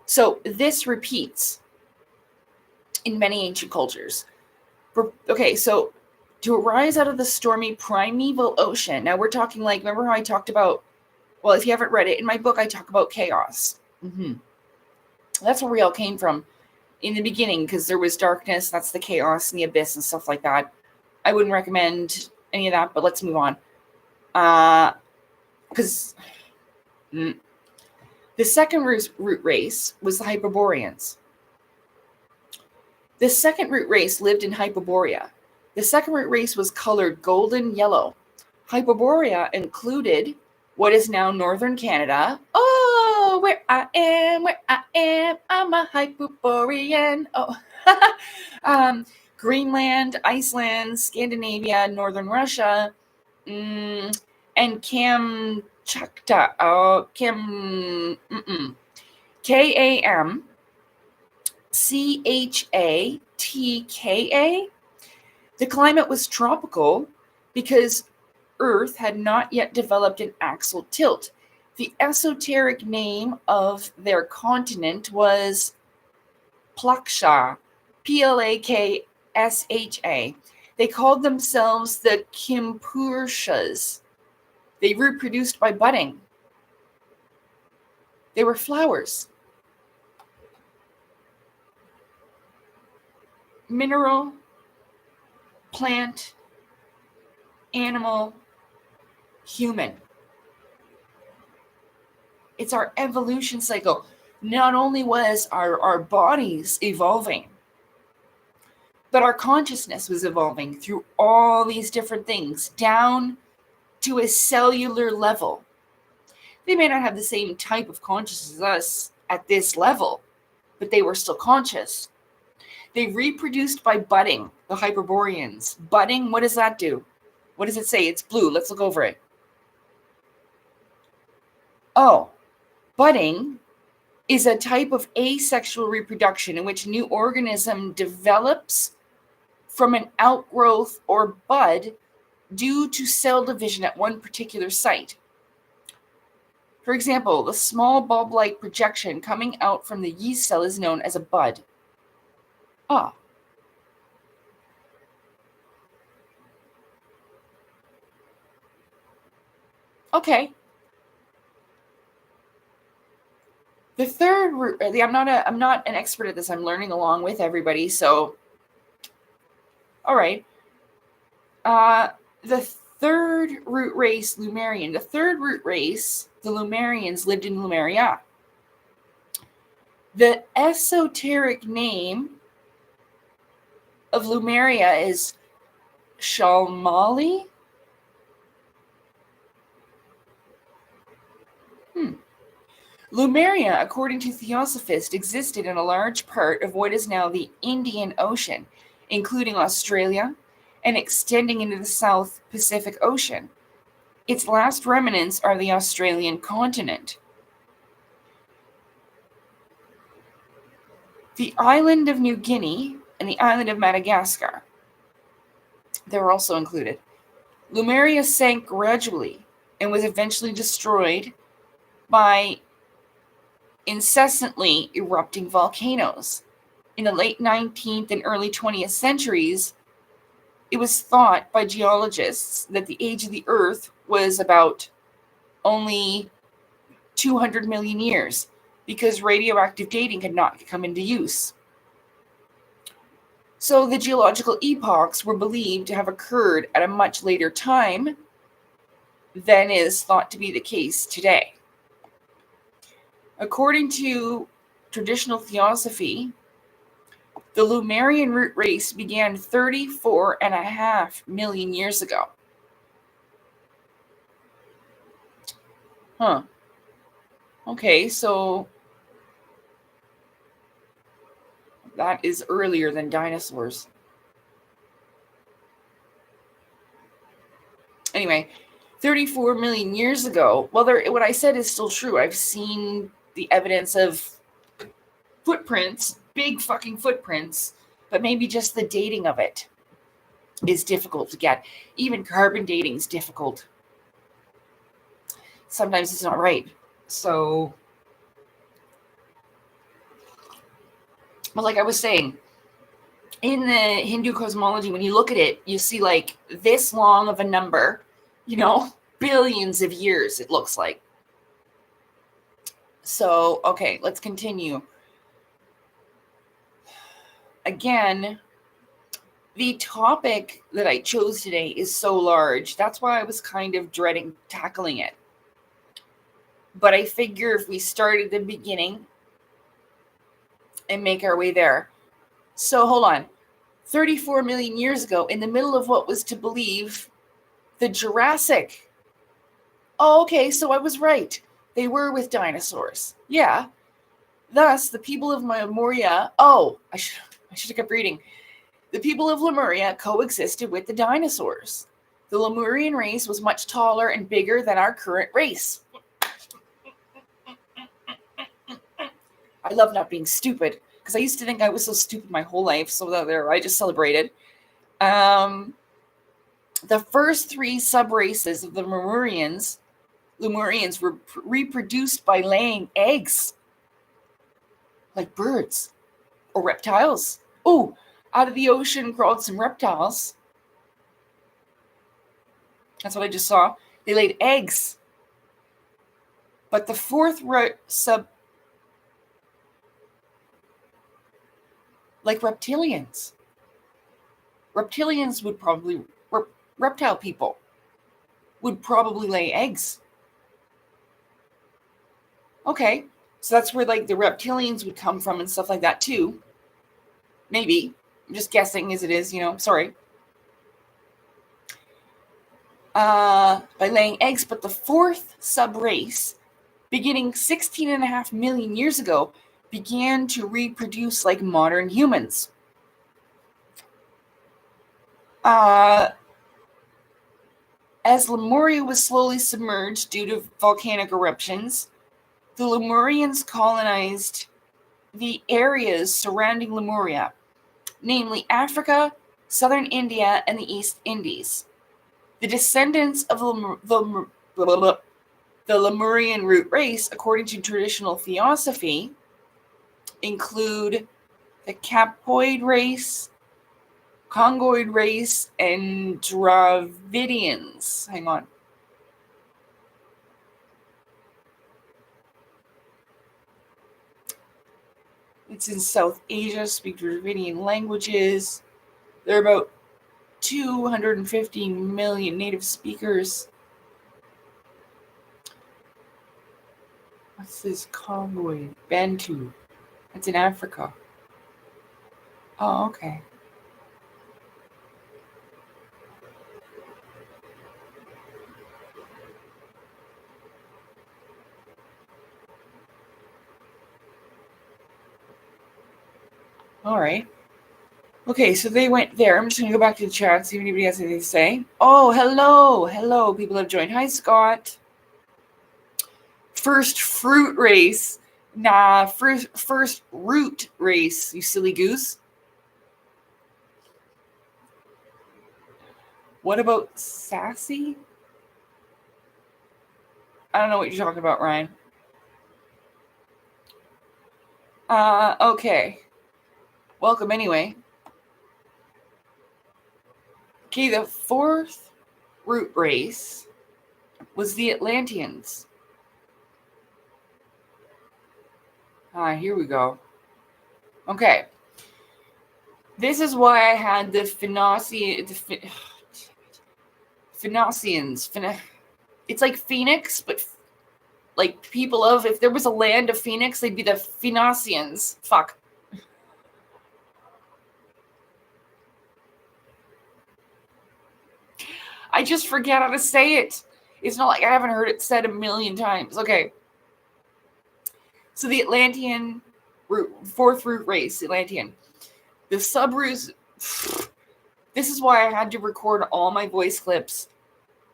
So this repeats in many ancient cultures. Okay, so to arise out of the stormy primeval ocean. Now we're talking like, remember how I talked about, well, if you haven't read it, in my book I talk about chaos. That's where we all came from in the beginning, because there was darkness, that's the chaos and the abyss and stuff like that. I wouldn't recommend any of that, but let's move on. Because the second root race was the Hyperboreans. The second root race lived in Hyperborea. The second root race was colored golden yellow. Hyperborea included what is now northern Canada. Oh, where I am, I'm a Hyperborean. Oh, Greenland, Iceland, Scandinavia, northern Russia, and Kamchatka. Kamchatka. The climate was tropical because Earth had not yet developed an axial tilt. The esoteric name of their continent was Plaksha, Plaksha. They called themselves the Kimpurshas. They reproduced by budding. They were flowers. Mineral, plant, animal, human. It's our evolution cycle. Not only was our bodies evolving, but our consciousness was evolving through all these different things down to a cellular level. They may not have the same type of consciousness as us at this level, but they were still conscious. They reproduced by budding, the Hyperboreans. Budding, what does that do? What does it say? It's blue. Let's look over it. Oh, budding is a type of asexual reproduction in which a new organism develops from an outgrowth or bud due to cell division at one particular site. For example, the small bulb-like projection coming out from the yeast cell is known as a bud. Ah. Okay. The third root, I'm not an expert at this. I'm learning along with everybody. So, all right. The third root race, Lemurian. The third root race, the Lemurians, lived in Lemuria. The esoteric name of Lemuria is Shalmali. Lemuria, according to Theosophists, existed in a large part of what is now the Indian Ocean, including Australia, and extending into the South Pacific Ocean. Its last remnants are the Australian continent. The island of New Guinea and the island of Madagascar, they were also included. Lemuria sank gradually and was eventually destroyed by incessantly erupting volcanoes. In the late 19th and early 20th centuries, it was thought by geologists that the age of the Earth was about only 200 million years because radioactive dating had not come into use. So the geological epochs were believed to have occurred at a much later time than is thought to be the case today. According to traditional theosophy, the Lemurian root race began 34.5 million years ago. Okay, so that is earlier than dinosaurs. Anyway, 34 million years ago. Well, what I said is still true. I've seen the evidence of footprints, big fucking footprints, but maybe just the dating of it is difficult to get. Even carbon dating is difficult. Sometimes it's not right. So, but like I was saying, in the Hindu cosmology, when you look at it, you see like this long of a number, billions of years it looks like. So, okay, let's continue. Again, the topic that I chose today is so large. That's why I was kind of dreading tackling it. But I figure if we start at the beginning and make our way there. So hold on. 34 million years ago, in the middle of what was to believe the Jurassic. Oh, okay, so I was right. They were with dinosaurs. Yeah. Thus, the people of Lemuria. Oh, I should have kept reading. The people of Lemuria coexisted with the dinosaurs. The Lemurian race was much taller and bigger than our current race. I love not being stupid, because I used to think I was so stupid my whole life, so there I just celebrated. The first three sub-races of the Lemurians were reproduced by laying eggs, like birds or reptiles. Oh, out of the ocean crawled some reptiles. That's what I just saw. They laid eggs. But the fourth like reptilians. Reptilians would probably, reptile people would probably lay eggs. Okay, so that's where like the reptilians would come from and stuff like that too. Maybe. I'm just guessing as it is, sorry. By laying eggs, but the fourth sub-race, beginning 16.5 million years ago, began to reproduce like modern humans. As Lemuria was slowly submerged due to volcanic eruptions, the Lemurians colonized the areas surrounding Lemuria, namely Africa, southern India, and the East Indies. The descendants of the Lemurian root race, according to traditional theosophy, include the Cathode race, Congoid race, and Dravidians. Hang on. It's in South Asia, speak Dravidian languages. There are about 250 million native speakers. What's this Congoid? Bantu. That's in Africa. Oh, okay. All right. Okay, so they went there. I'm just going to go back to the chat and see if anybody has anything to say. Oh, hello. Hello. People have joined. Hi, Scott. First fruit race. Nah, first root race, you silly goose. What about sassy? I don't know what you're talking about, Ryan. Okay. Welcome anyway. Okay, the fourth root race was the Atlanteans. Here we go. Okay. This is why I had the Phoenicians. It's like Phoenix, but like people of, if there was a land of Phoenix, they'd be the Phoenicians. Fuck. I just forget how to say it. It's not like I haven't heard it said a million times. Okay. So the Atlantean fourth root race, Atlantean. The sub-roots. This is why I had to record all my voice clips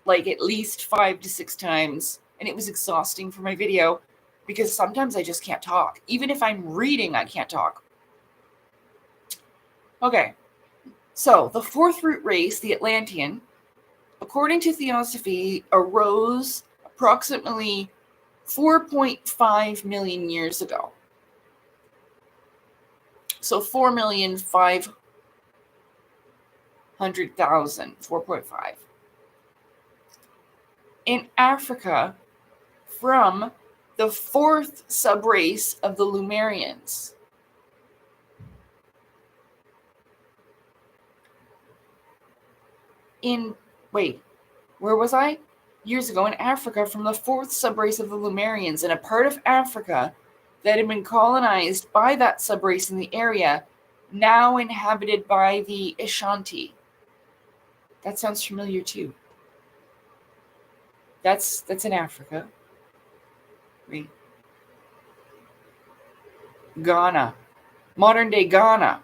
like at least 5 to 6 times, and it was exhausting for my video because sometimes I just can't talk. Even if I'm reading, I can't talk. Okay, so the fourth root race, the Atlantean, according to Theosophy, arose approximately 4.5 million years ago. So 4,500,000, 4.5. In Africa, from the fourth subrace of the Lemurians. Where was I? Years ago in Africa, from the fourth subrace of the Lemurians, in a part of Africa that had been colonized by that subrace in the area, now inhabited by the Ashanti. That sounds familiar too. That's in Africa. Wait. Ghana. Modern day Ghana.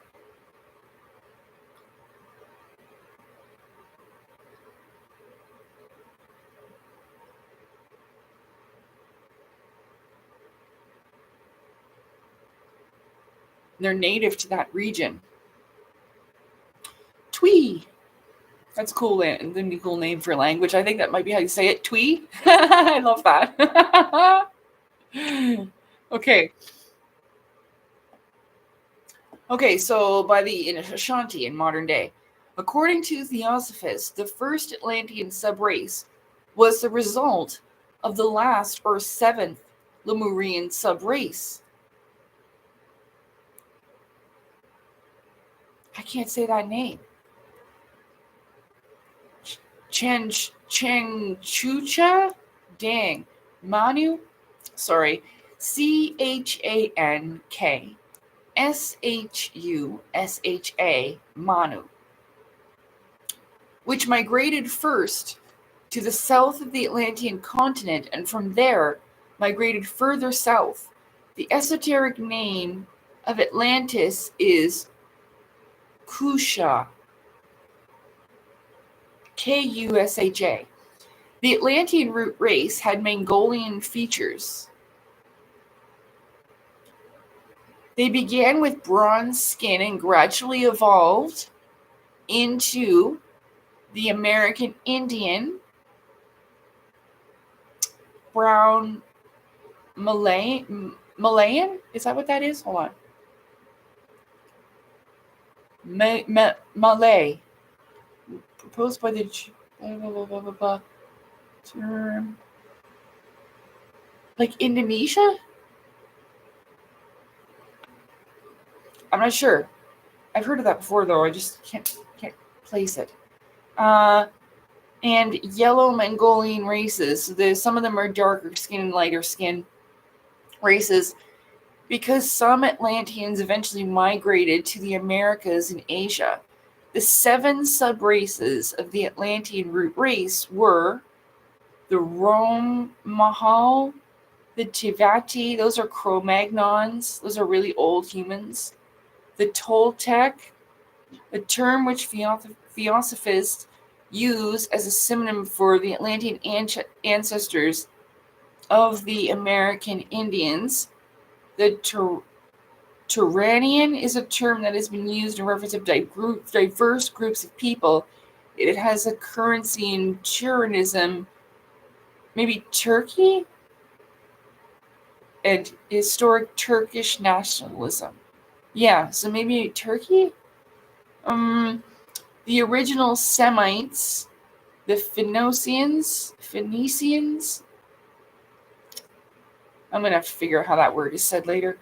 They're native to that region. Twee. That's cool. That's a cool name for a language. I think that might be how you say it. Twee. I love that. Okay. Okay, so by the Ashanti in modern day. According to Theosophists, the first Atlantean subrace was the result of the last or seventh Lemurian subrace. I can't say that name. Changchucha? Dang. Manu? Sorry. Chank. Shusha, Manu, which migrated first to the south of the Atlantean continent and from there migrated further south. The esoteric name of Atlantis is Kusha, Kusha. The Atlantean root race had Mongolian features. They began with bronze skin and gradually evolved into the American Indian, brown Malayan? Is that what that is? Hold on. Malay. Proposed by the term. Like Indonesia? I'm not sure. I've heard of that before, though. I just can't place it. And yellow Mongolian races. So some of them are darker skin and lighter skin races because some Atlanteans eventually migrated to the Americas and Asia. The 7 sub-races of the Atlantean root race were the Romahal, the Tivati, those are Cro-Magnons, those are really old humans. The Toltec, a term which Theosophists use as a synonym for the Atlantean ancestors of the American Indians. The Turanian is a term that has been used in reference of diverse groups of people. It has a currency in Turanism, maybe Turkey, and historic Turkish nationalism. Yeah, so maybe Turkey? The original Semites, the Phoenicians. I'm going to have to figure out how that word is said later.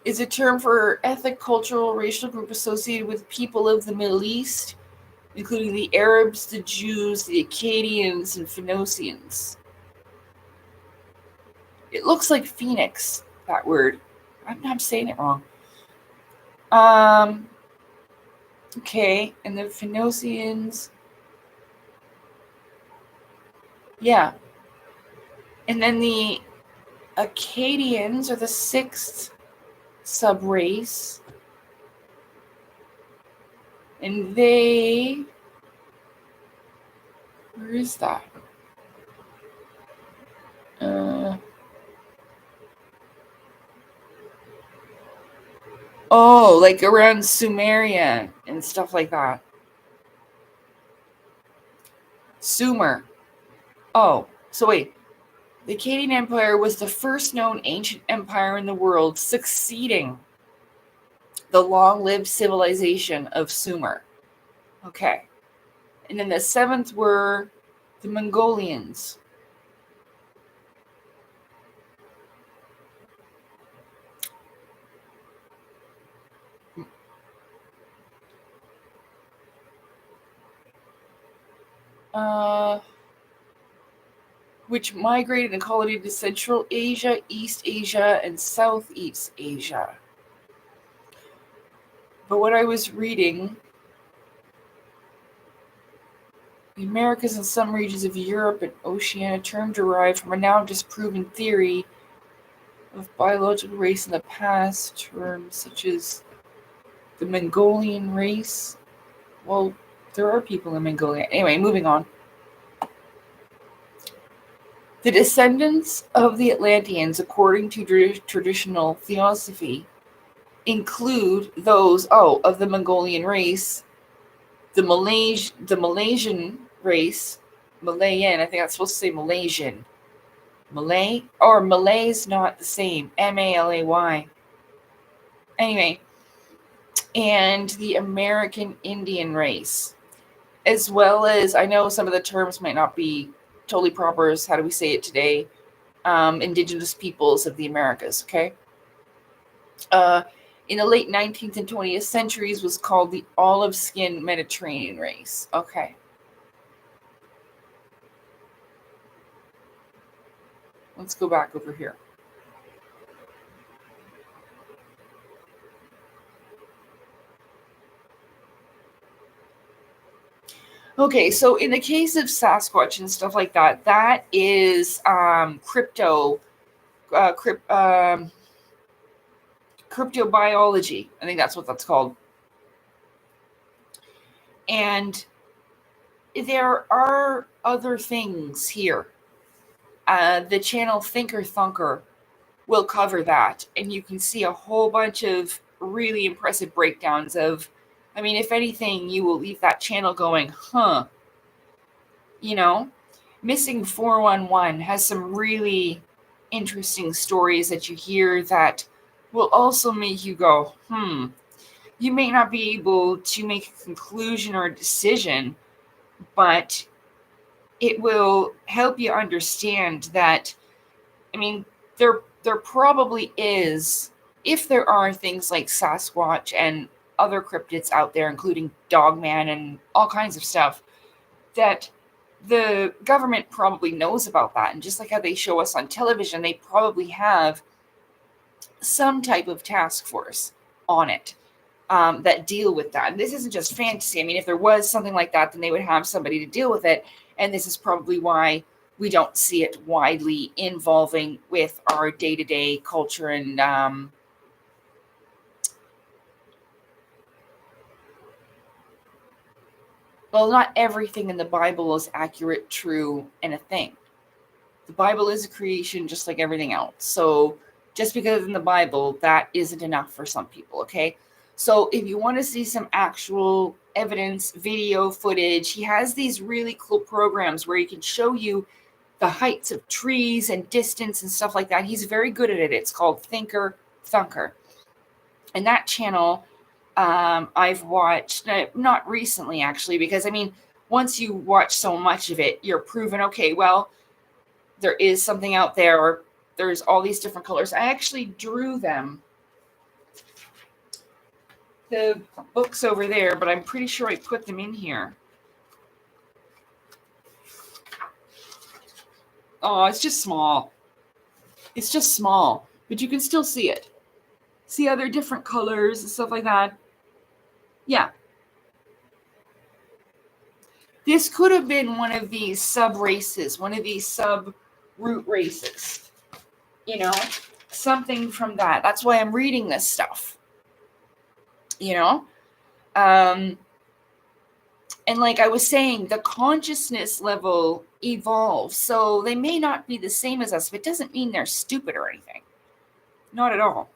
Is a term for ethnic, cultural, racial group associated with people of the Middle East, including the Arabs, the Jews, the Akkadians, and Phoenicians. It looks like Phoenix, that word. I'm not saying it wrong. Okay, and the Phoenicians. Yeah. And then the Akkadians are the 6th subrace. And they Where is that? Oh, like around Sumeria and stuff like that. Sumer. Oh, so wait. The Akkadian Empire was the first known ancient empire in the world, succeeding the long-lived civilization of Sumer. Okay. And then the seventh were the Mongolians. Which migrated and colonized to Central Asia, East Asia, and Southeast Asia. But what I was reading, the Americas and some regions of Europe and Oceania, a term derived from a now disproven theory of biological race in the past, terms such as the Mongolian race. Well, there are people in Mongolia. Anyway, moving on. The descendants of the Atlanteans, according to traditional theosophy, include those of the Mongolian race, the Malaysian race, Malayan. I think that's supposed to say Malaysian. Malay or Malay's not the same. Malay. Anyway, and the American Indian race, as well as, I know some of the terms might not be totally proper as how do we say it today, indigenous peoples of the Americas, okay? In the late 19th and 20th centuries was called the olive skin Mediterranean race. Okay. Let's go back over here. Okay, so in the case of Sasquatch and stuff like that, that is cryptobiology. I think that's what that's called. And there are other things here. The channel Thinker Thunker will cover that, and you can see a whole bunch of really impressive breakdowns of, I mean, if anything, you will leave that channel going, huh? You know, Missing 411 has some really interesting stories that you hear that will also make you go, You may not be able to make a conclusion or a decision, but it will help you understand that, I mean, there probably is, if there are things like Sasquatch and other cryptids out there, including Dogman and all kinds of stuff, that the government probably knows about that. And just like how they show us on television, they probably have some type of task force on it that deal with that. And this isn't just fantasy. I mean, if there was something like that, then they would have somebody to deal with it. And this is probably why we don't see it widely involving with our day-to-day culture and well, not everything in the Bible is accurate, true, and a thing. The Bible is a creation just like everything else. So just because it's in the Bible, that isn't enough for some people, okay? So if you want to see some actual evidence, video footage, he has these really cool programs where he can show you the heights of trees and distance and stuff like that. He's very good at it. It's called Thinker Thunker. And that channel, I've watched, not recently actually, because I mean, once you watch so much of it, you're proven, okay, well, there is something out there, or there's all these different colors. I actually drew them. The books over there, but I'm pretty sure I put them in here. Oh, it's just small. It's just small, but you can still see it. See other different colors and stuff like that. Yeah. This could have been one of these sub-races, one of these sub-root races. You know, something from that. That's why I'm reading this stuff. You know? And like I was saying, the consciousness level evolves. So they may not be the same as us, but it doesn't mean they're stupid or anything. Not at all.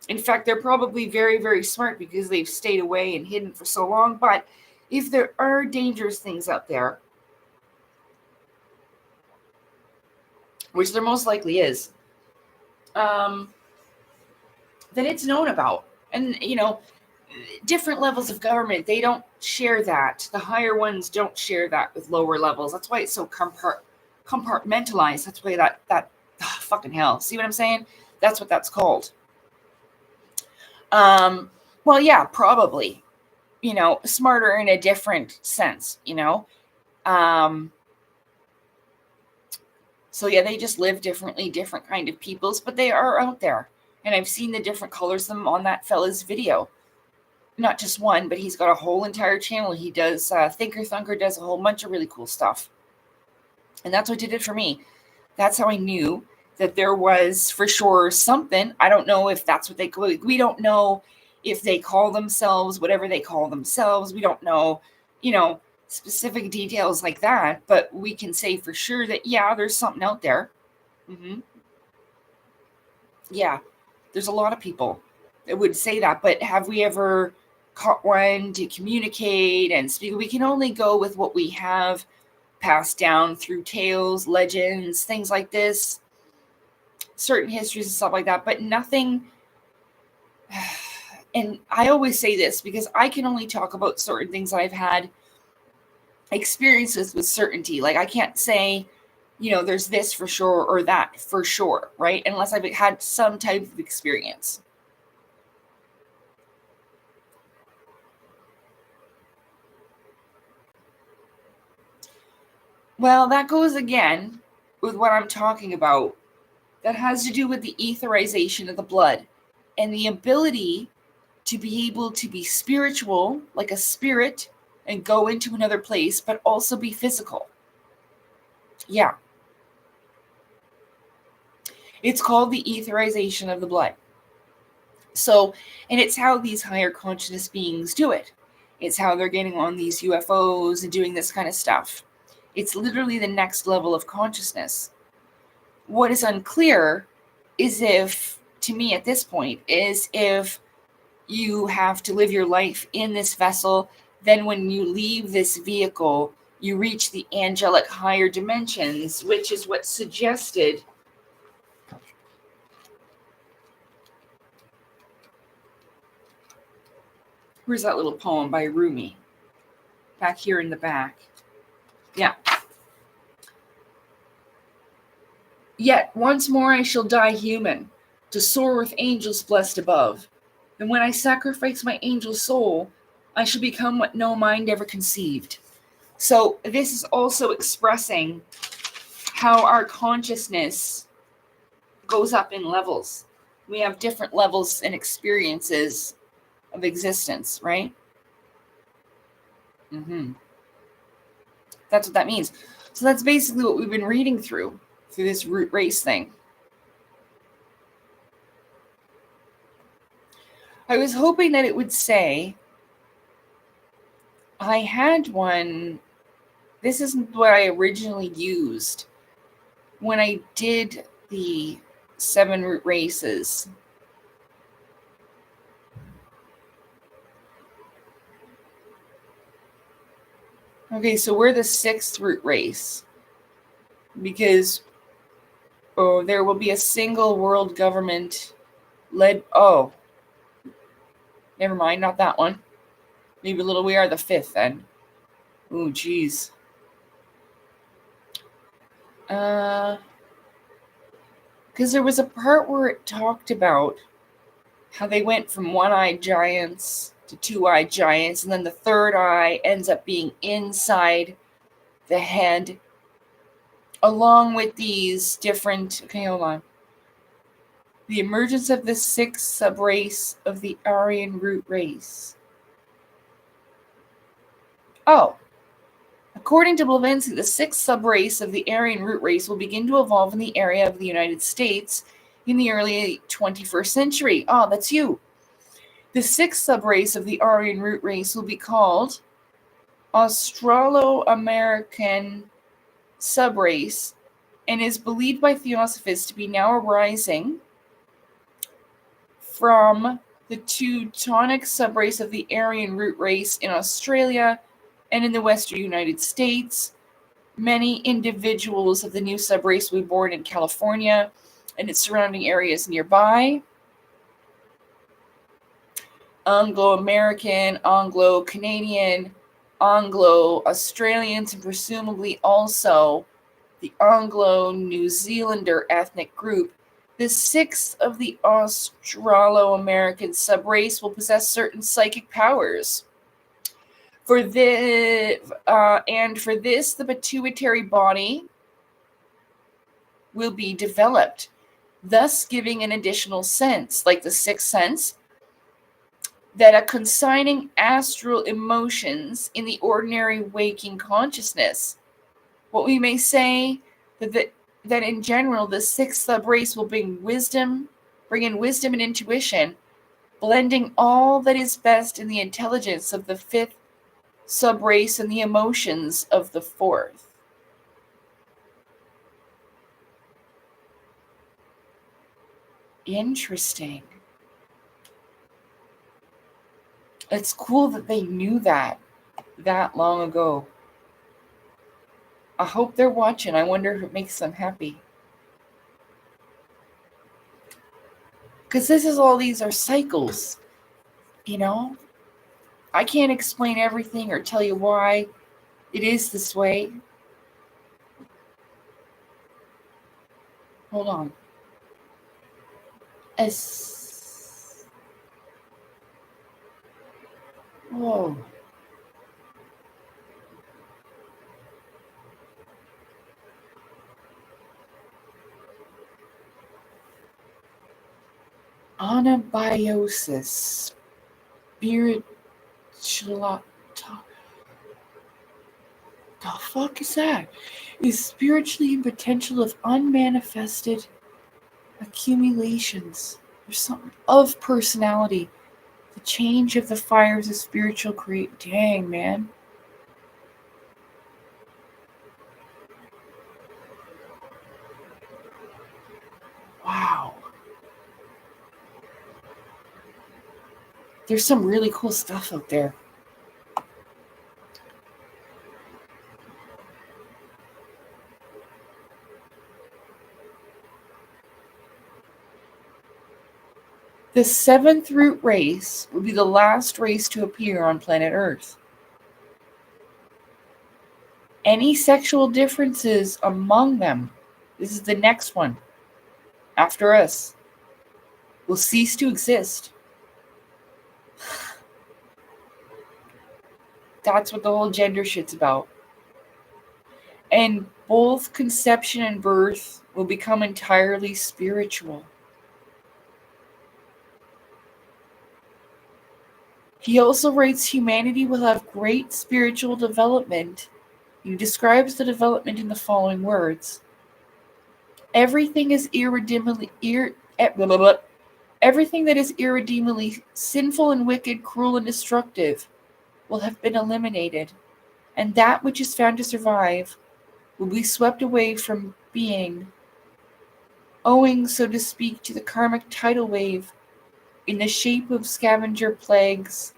In fact, they're probably very, very smart because they've stayed away and hidden for so long. But if there are dangerous things out there, which there most likely is, then it's known about. And, you know, different levels of government, they don't share that. The higher ones don't share that with lower levels. That's why it's so compartmentalized. That's why that fucking hell. See what I'm saying? That's what that's called. Well, yeah, probably, you know, smarter in a different sense, you know. So yeah, they just live differently, different kind of peoples, but they are out there. And I've seen the different colors of them on that fella's video. Not just one, but he's got a whole entire channel. He does, Thinker Thunker does a whole bunch of really cool stuff. And that's what did it for me. That's how I knew that there was for sure something. I don't know if that's what they call it. We don't know if they call themselves whatever they call themselves. We don't know, you know, specific details like that. But we can say for sure that, yeah, there's something out there. Yeah, there's a lot of people that would say that. But have we ever caught one to communicate and speak? We can only go with what we have passed down through tales, legends, things like this, certain histories and stuff like that, but nothing. And I always say this because I can only talk about certain things that I've had experiences with certainty. Like I can't say, you know, there's this for sure or that for sure, right? Unless I've had some type of experience. Well, that goes again with what I'm talking about. That has to do with the etherization of the blood and the ability to be able to be spiritual, like a spirit, and go into another place, but also be physical. Yeah. It's called the etherization of the blood. So, and it's how these higher consciousness beings do it. It's how they're getting on these UFOs and doing this kind of stuff. It's literally the next level of consciousness. What is unclear is if, to me at this point, is if you have to live your life in this vessel, then when you leave this vehicle, you reach the angelic higher dimensions, which is what's suggested. Where's that little poem by Rumi? Back here in the back. Yeah. Yet once more I shall die human, to soar with angels blessed above. And when I sacrifice my angel soul, I shall become what no mind ever conceived. So this is also expressing how our consciousness goes up in levels. We have different levels and experiences of existence, right? That's what that means. So that's basically what we've been reading through this root race thing. I was hoping that it would say, I had one, this isn't what I originally used when I did the 7 root races. Okay, so we're the 6th root race because there will be a single world government led. Oh, never mind, not that one. Maybe we are the 5th then. Oh, geez. Because there was a part where it talked about how they went from one-eyed giants to two-eyed giants, and then the third eye ends up being inside the head, along with these different. Okay, hold on. The emergence of the 6th subrace of the Aryan root race. Oh. According to Blavatsky, the 6th subrace of the Aryan root race will begin to evolve in the area of the United States in the early 21st century. Oh, that's you. The 6th subrace of the Aryan root race will be called Australo-American subrace and is believed by theosophists to be now arising from the Teutonic subrace of the Aryan root race in Australia and in the western United States. Many individuals of the new subrace were born in California and its surrounding areas nearby. Anglo-American, Anglo-Canadian, Anglo-Australians, and presumably also the Anglo-New Zealander ethnic group. The sixth of the Australo-American subrace will possess certain psychic powers. For this, the pituitary body will be developed, thus giving an additional sense, like the sixth sense, that are consigning astral emotions in the ordinary waking consciousness. What we may say that in general, the sixth subrace will bring in wisdom and intuition, blending all that is best in the intelligence of the fifth subrace and the emotions of the fourth. Interesting. It's cool that they knew that long ago. I hope they're watching. I wonder if it makes them happy. Because these are cycles, you know? I can't explain everything or tell you why it is this way. Hold on. Whoa. Anabiosis. Spiritual. The fuck is that? Is spiritually in potential of unmanifested accumulations. There's something of personality. The change of the fires of spiritual create. Dang, man. Wow. There's some really cool stuff out there. The seventh root race will be the last race to appear on planet Earth. Any sexual differences among them, this is the next one, after us, will cease to exist. That's what the whole gender shit's about. And both conception and birth will become entirely spiritual. He also writes humanity will have great spiritual development. He describes the development in the following words. Everything that is irredeemably sinful and wicked, cruel and destructive will have been eliminated, and that which is found to survive will be swept away from being, owing, so to speak, to the karmic tidal wave in the shape of scavenger plagues,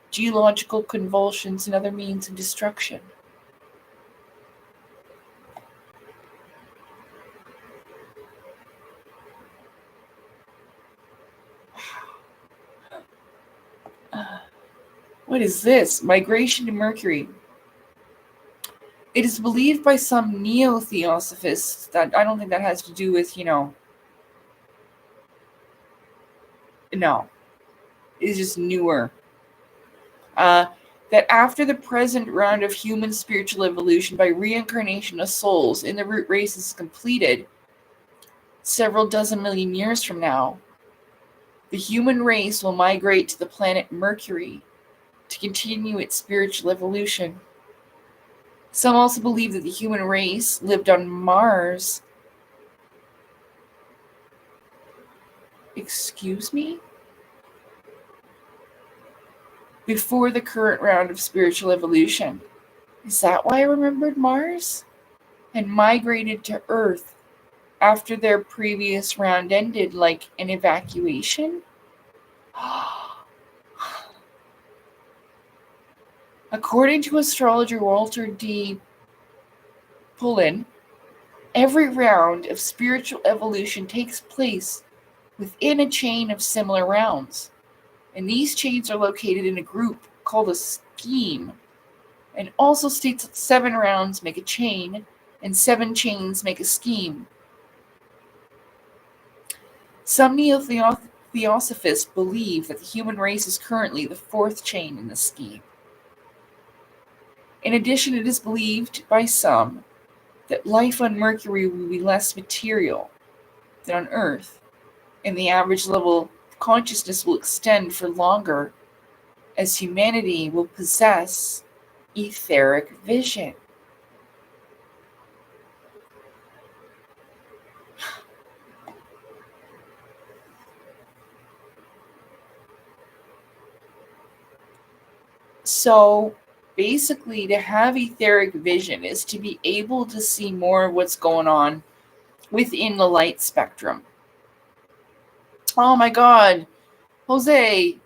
geological convulsions, and other means of destruction. What is this? Migration to Mercury. It is believed by some neo-theosophists that I don't think that has to do with, no. It's just newer. That after the present round of human spiritual evolution by reincarnation of souls in the root race is completed, several dozen million years from now, the human race will migrate to the planet Mercury to continue its spiritual evolution. Some also believe that the human race lived on Mars. Excuse me? before the current round of spiritual evolution. Is that why I remembered Mars? And migrated to Earth after their previous round ended, like an evacuation? According to astrologer Walter D. Pullen, every round of spiritual evolution takes place within a chain of similar rounds, and these chains are located in a group called a scheme, and also states that 7 rounds make a chain, and 7 chains make a scheme. Some neo-theosophists believe that the human race is currently the 4th chain in the scheme. In addition, it is believed by some that life on Mercury will be less material than on Earth, and the average level of consciousness will extend for longer as humanity will possess etheric vision. So basically, to have etheric vision is to be able to see more of what's going on within the light spectrum. Oh my God, Jose,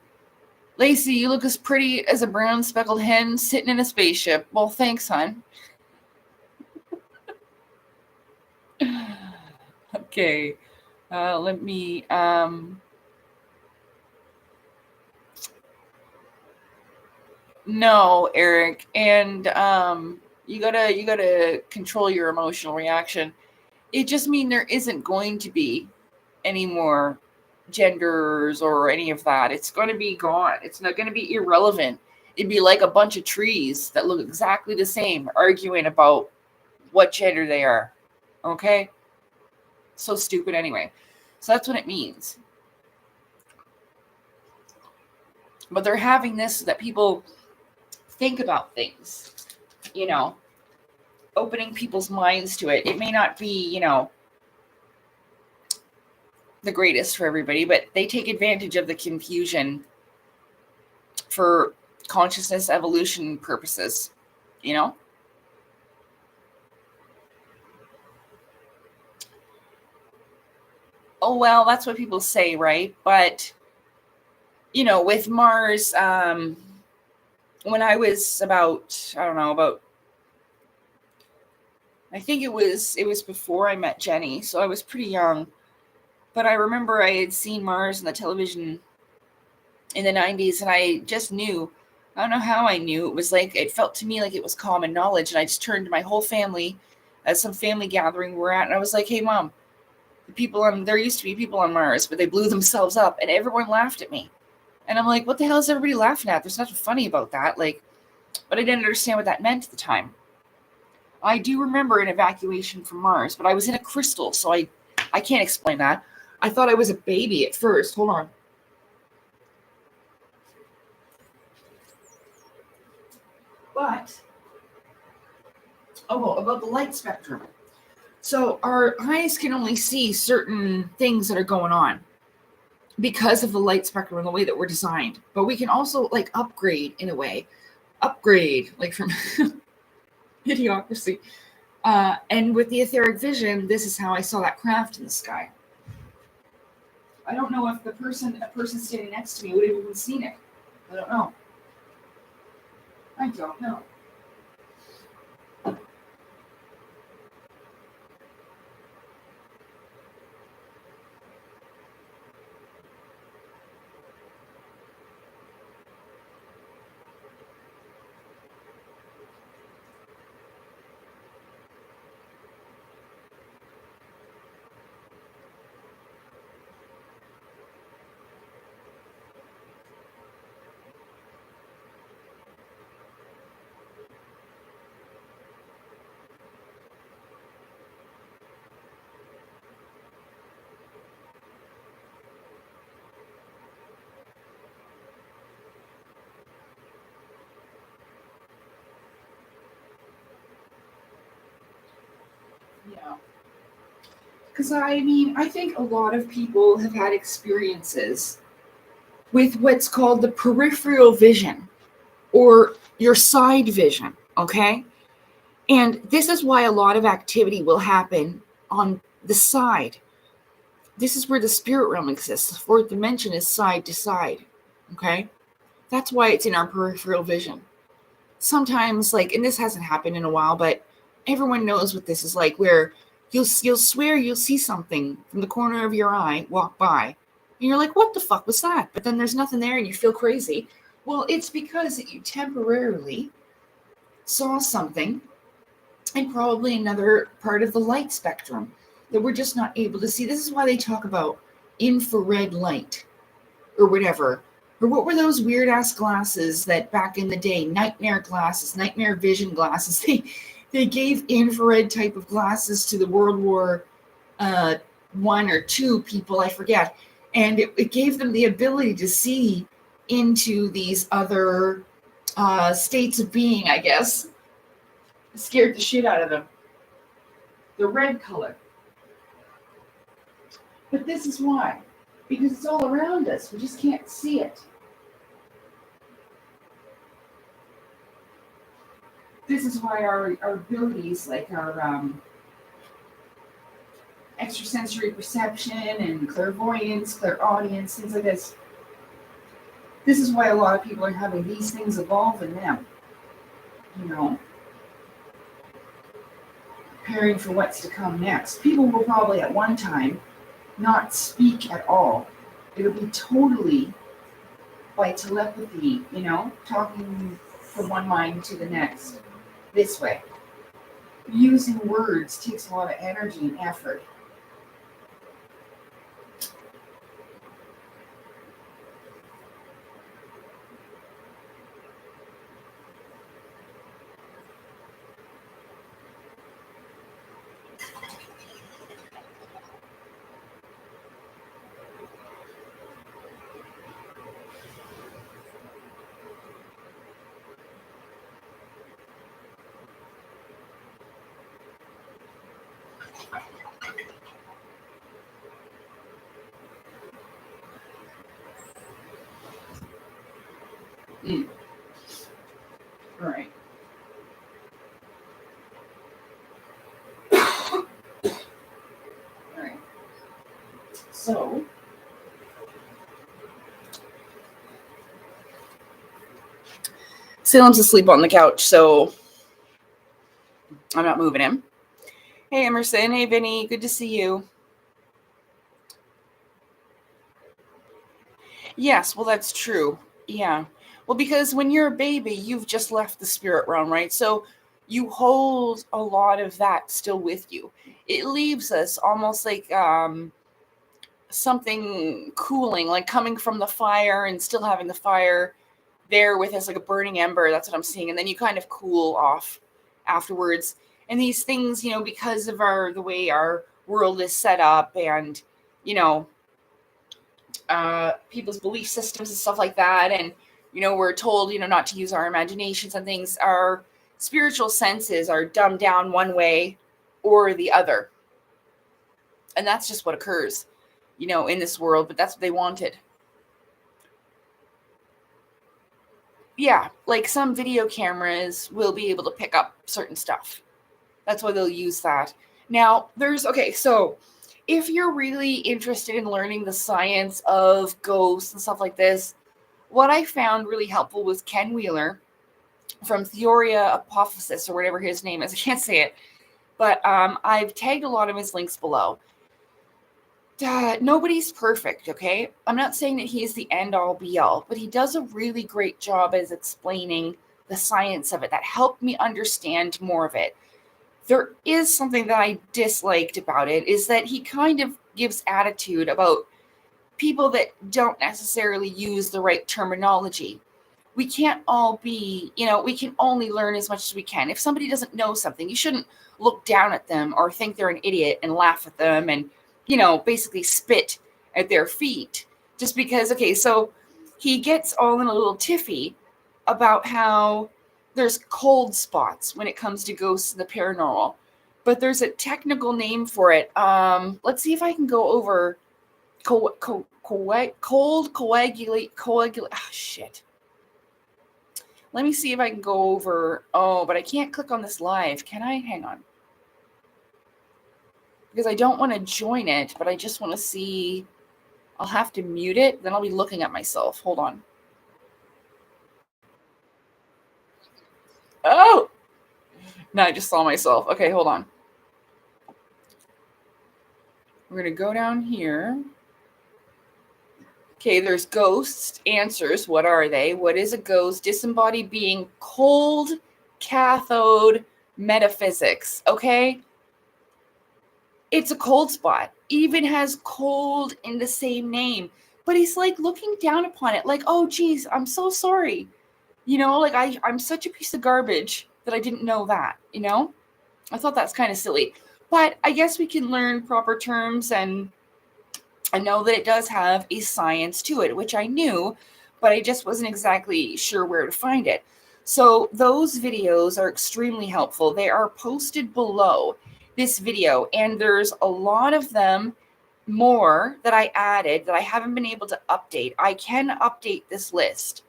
Lacey, you look as pretty as a brown speckled hen sitting in a spaceship. Well, thanks, hon. Okay, let me, no, Eric, and you gotta control your emotional reaction. It just means there isn't going to be any more genders or any of that. It's going to be gone. It's not going to be irrelevant. It'd be like a bunch of trees that look exactly the same, arguing about what gender they are. Okay? So stupid anyway. So that's what it means. But they're having this so that people think about things, you know, opening people's minds to it. It may not be, you know, the greatest for everybody, but they take advantage of the confusion for consciousness evolution purposes, you know? Oh, well, that's what people say, right? But, you know, with Mars, when I was about, I think it was before I met Jenny, so I was pretty young. But I remember I had seen Mars on the television in the 90s, and I just knew. I don't know how I knew. It was like, it felt to me like it was common knowledge. And I just turned to my whole family at some family gathering we're at, and I was like, hey, Mom, there used to be people on Mars, but they blew themselves up, and everyone laughed at me. And I'm like, what the hell is everybody laughing at? There's nothing funny about that. Like, but I didn't understand what that meant at the time. I do remember an evacuation from Mars, but I was in a crystal, so I can't explain that. I thought I was a baby at first. Hold on. But, about the light spectrum. So our eyes can only see certain things that are going on because of the light spectrum and the way that we're designed. But we can also, like, upgrade in a way. Upgrade, like from Idiocracy. And with the etheric vision, this is how I saw that craft in the sky. I don't know if a person standing next to me would have even seen it. I don't know. I don't know. Yeah. Because, I think a lot of people have had experiences with what's called the peripheral vision. or your side vision, okay? And this is why a lot of activity will happen on the side. This is where the spirit realm exists. The fourth dimension is side to side, okay? That's why it's in our peripheral vision. Sometimes, like, and this hasn't happened in a while, but everyone knows what this is like, where you'll swear you'll see something from the corner of your eye walk by, and you're like, what the fuck was that? But then there's nothing there and you feel crazy. Well, it's because you temporarily saw something in probably another part of the light spectrum that we're just not able to see. This is why they talk about infrared light or whatever. Or what were those weird ass glasses that back in the day, nightmare glasses, nightmare vision glasses? They gave infrared type of glasses to the World War I or II people, I forget. And it gave them the ability to see into these other states of being, I guess. It scared the shit out of them. The red color. But this is why. Because it's all around us. We just can't see it. This is why our abilities, like our extrasensory perception and clairvoyance, clairaudience, things like this. This is why a lot of people are having these things evolve in them. You know, preparing for what's to come next. People will probably at one time not speak at all. It'll be totally by telepathy, you know, talking from one mind to the next. This way. Using words takes a lot of energy and effort. All right. All right. So, Salem's asleep on the couch, so I'm not moving him. Hey, Emerson. Hey, Vinny. Good to see you. Yes, well, that's true. Yeah. Well, because when you're a baby, you've just left the spirit realm, right? So you hold a lot of that still with you. It leaves us almost like something cooling, like coming from the fire and still having the fire there with us, like a burning ember. That's what I'm seeing. And then you kind of cool off afterwards. And these things, you know, because of the way our world is set up and, you know, people's belief systems and stuff like that. And, you know, we're told, you know, not to use our imaginations and things. Our spiritual senses are dumbed down one way or the other. And that's just what occurs, you know, in this world. But that's what they wanted. Yeah, like some video cameras will be able to pick up certain stuff. That's why they'll use that. Now, so if you're really interested in learning the science of ghosts and stuff like this, what I found really helpful was Ken Wheeler from Theoria Apophysis, or whatever his name is. I can't say it, but I've tagged a lot of his links below. Nobody's perfect, okay? I'm not saying that he's the end-all be-all, but he does a really great job as explaining the science of it. That helped me understand more of it. There is something that I disliked about it, is that he kind of gives attitude about people that don't necessarily use the right terminology. We can't all be, you know, we can only learn as much as we can. If somebody doesn't know something, you shouldn't look down at them or think they're an idiot and laugh at them and, you know, basically spit at their feet. Just because, okay, so he gets all in a little tiffy about how there's cold spots when it comes to ghosts and the paranormal, but there's a technical name for it. Let's see if I can go over cold coagulate. Oh, shit. Let me see if I can go over. Oh, but I can't click on this live. Can I? Hang on. Because I don't want to join it, but I just want to see. I'll have to mute it. Then I'll be looking at myself. Hold on. Oh! No, I just saw myself. Okay, hold on. We're going to go down here. Okay, there's ghosts. Answers. What are they? What is a ghost? Disembodied being. Cold. Cathode. Metaphysics. Okay? It's a cold spot. Even has cold in the same name. But he's like looking down upon it like, oh, geez, I'm so sorry. You know, like I'm such a piece of garbage that I didn't know that, you know? I thought that's kind of silly. But I guess we can learn proper terms, and I know that it does have a science to it, which I knew, but I just wasn't exactly sure where to find it. So those videos are extremely helpful. They are posted below this video, and there's a lot of them more that I added that I haven't been able to update. I can update this list.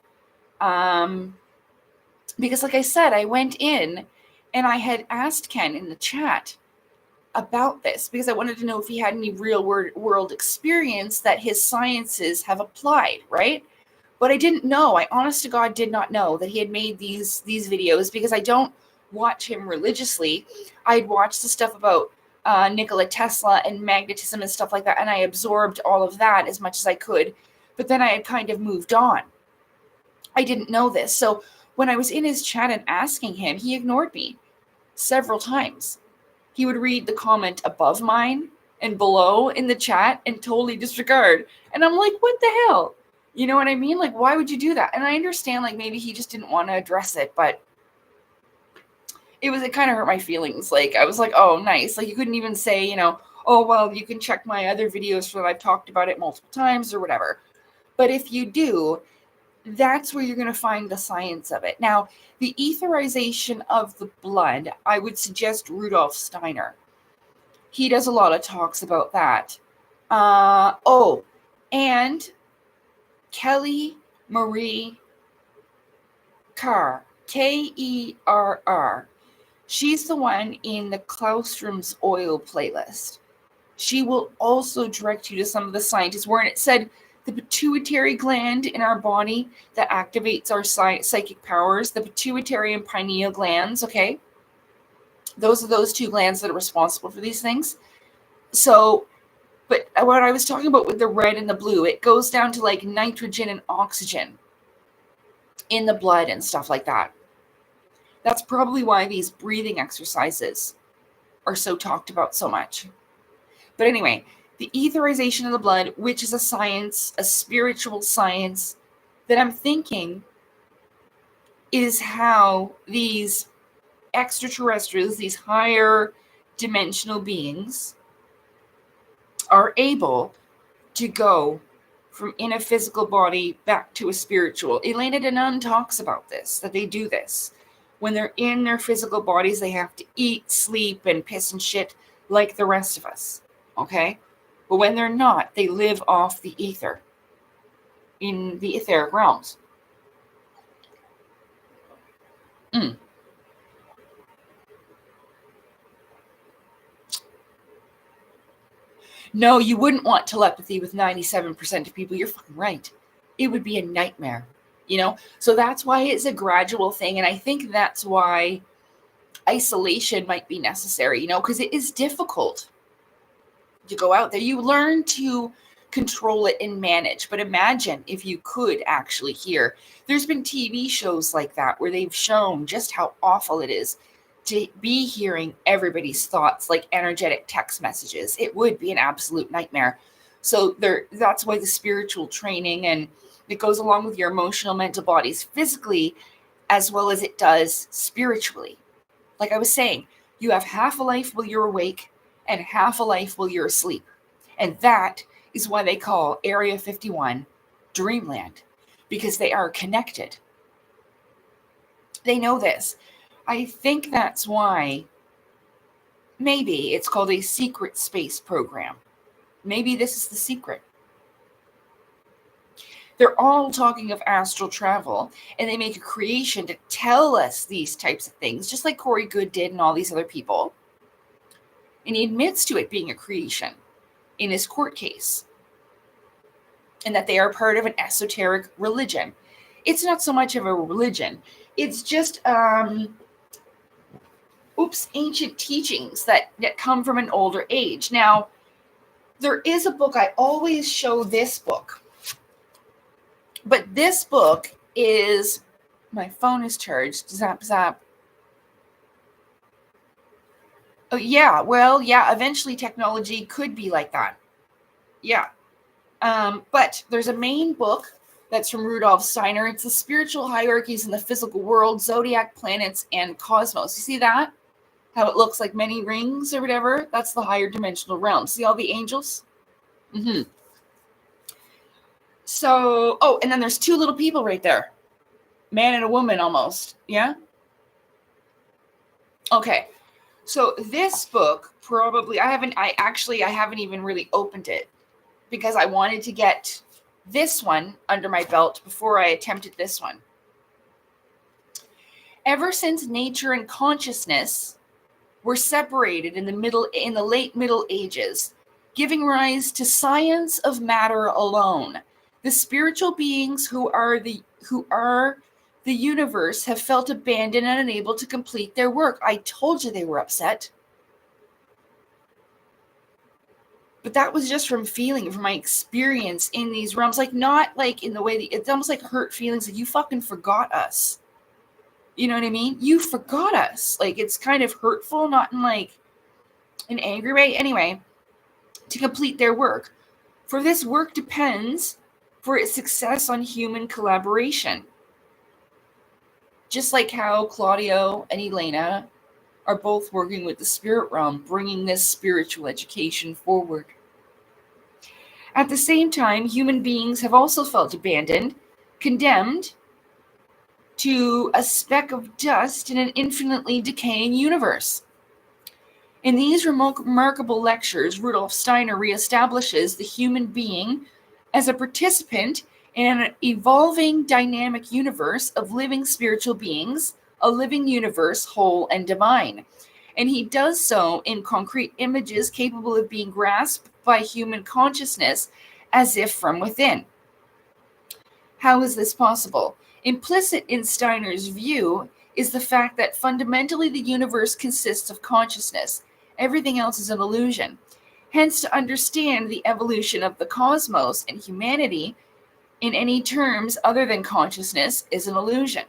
Because like I said, I went in and I had asked Ken in the chat about this because I wanted to know if he had any real world experience that his sciences have applied, right? But I didn't know. I honest to God did not know that he had made these videos because I don't watch him religiously. I'd watched the stuff about Nikola Tesla and magnetism and stuff like that, and I absorbed all of that as much as I could. But then I had kind of moved on. I didn't know this. So when I was in his chat and asking him, he ignored me several times. He would read the comment above mine and below in the chat and totally disregard. And I'm like, what the hell? You know what I mean? Like, why would you do that? And I understand, like, maybe he just didn't want to address it, but it kind of hurt my feelings. Like, I was like, oh, nice. Like, you couldn't even say, you know, oh, well, you can check my other videos for that I've talked about it multiple times or whatever. But if you do, that's where you're going to find the science of it. Now, the etherization of the blood, I would suggest Rudolf Steiner. He does a lot of talks about that. And Kelly Marie Kerr, Kerr. She's the one in the Claustrum's oil playlist. She will also direct you to some of the scientists where it said the pituitary gland in our body that activates our psychic powers, the pituitary and pineal glands, okay? Those are those two glands that are responsible for these things. So, but what I was talking about with the red and the blue, it goes down to like nitrogen and oxygen in the blood and stuff like that. That's probably why these breathing exercises are so talked about so much. But anyway, the etherization of the blood, which is a science, a spiritual science, that I'm thinking is how these extraterrestrials, these higher dimensional beings, are able to go from in a physical body back to a spiritual. Elena Danone talks about this, that they do this. When they're in their physical bodies, they have to eat, sleep, and piss and shit like the rest of us, okay? But when they're not, they live off the ether, in the etheric realms. No, you wouldn't want telepathy with 97% of people. You're fucking right. It would be a nightmare, you know? So that's why it's a gradual thing. And I think that's why isolation might be necessary, you know, because it is difficult to go out there. You learn to control it and manage. But imagine if you could actually hear. There's been TV shows like that where they've shown just how awful it is to be hearing everybody's thoughts, like energetic text messages. It would be an absolute nightmare. So that's why the spiritual training, and it goes along with your emotional, mental bodies physically, as well as it does spiritually. Like I was saying, you have half a life while you're awake and half a life while you're asleep. And that is why they call Area 51 Dreamland, because they are connected. They know this. I think that's why maybe it's called a secret space program. Maybe this is the secret. They're all talking of astral travel, and they make a creation to tell us these types of things, just like Corey Goode did and all these other people. And he admits to it being a creation in his court case, and that they are part of an esoteric religion. It's not so much of a religion. It's just ancient teachings that come from an older age. Now, there is a book, I always show this book. But this book is, my phone is charged, zap, zap. Oh, yeah, well, yeah, eventually technology could be like that. Yeah. But there's a main book that's from Rudolf Steiner. It's the spiritual hierarchies in the physical world, Zodiac, planets, and cosmos. You see that? How it looks like many rings or whatever? That's the higher dimensional realm. See all the angels? Mm-hmm. So, and then there's two little people right there. Man and a woman almost. Yeah? Okay. So this book probably, I haven't even really opened it because I wanted to get this one under my belt before I attempted this one. Ever since nature and consciousness were separated in the late Middle Ages, giving rise to science of matter alone, the spiritual beings who are the universe have felt abandoned and unable to complete their work. I told you they were upset. But that was just from my experience in these realms. Like, not like in the way it's almost like hurt feelings. Like, you fucking forgot us. You know what I mean? You forgot us. Like, it's kind of hurtful, not in like an angry way. Anyway, to complete their work. For this work depends for its success on human collaboration. Just like how Claudio and Elena are both working with the spirit realm, bringing this spiritual education forward. At the same time, human beings have also felt abandoned, condemned to a speck of dust in an infinitely decaying universe. In these remarkable lectures, Rudolf Steiner reestablishes the human being as a participant in an evolving dynamic universe of living spiritual beings, a living universe, whole and divine. And he does so in concrete images capable of being grasped by human consciousness as if from within. How is this possible? Implicit in Steiner's view is the fact that fundamentally the universe consists of consciousness. Everything else is an illusion. Hence, to understand the evolution of the cosmos and humanity in any terms other than consciousness is an illusion.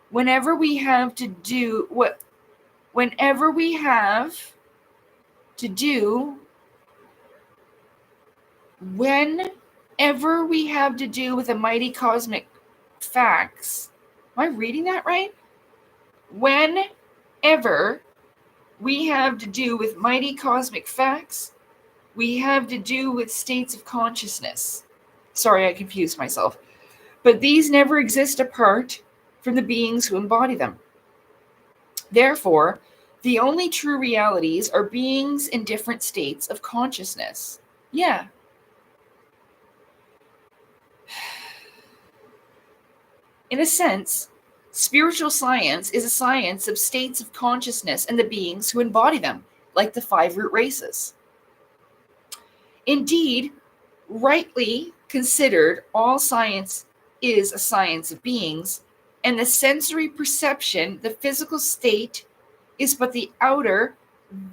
Whenever we have to do with the mighty cosmic facts, am I reading that right? Whenever we have to do with mighty cosmic facts, we have to do with states of consciousness. Sorry, I confused myself. But these never exist apart from the beings who embody them. Therefore, the only true realities are beings in different states of consciousness. Yeah. In a sense, spiritual science is a science of states of consciousness and the beings who embody them, like the 5 root races. Indeed, rightly considered, all science is a science of beings, and the sensory perception, the physical state, is but the outer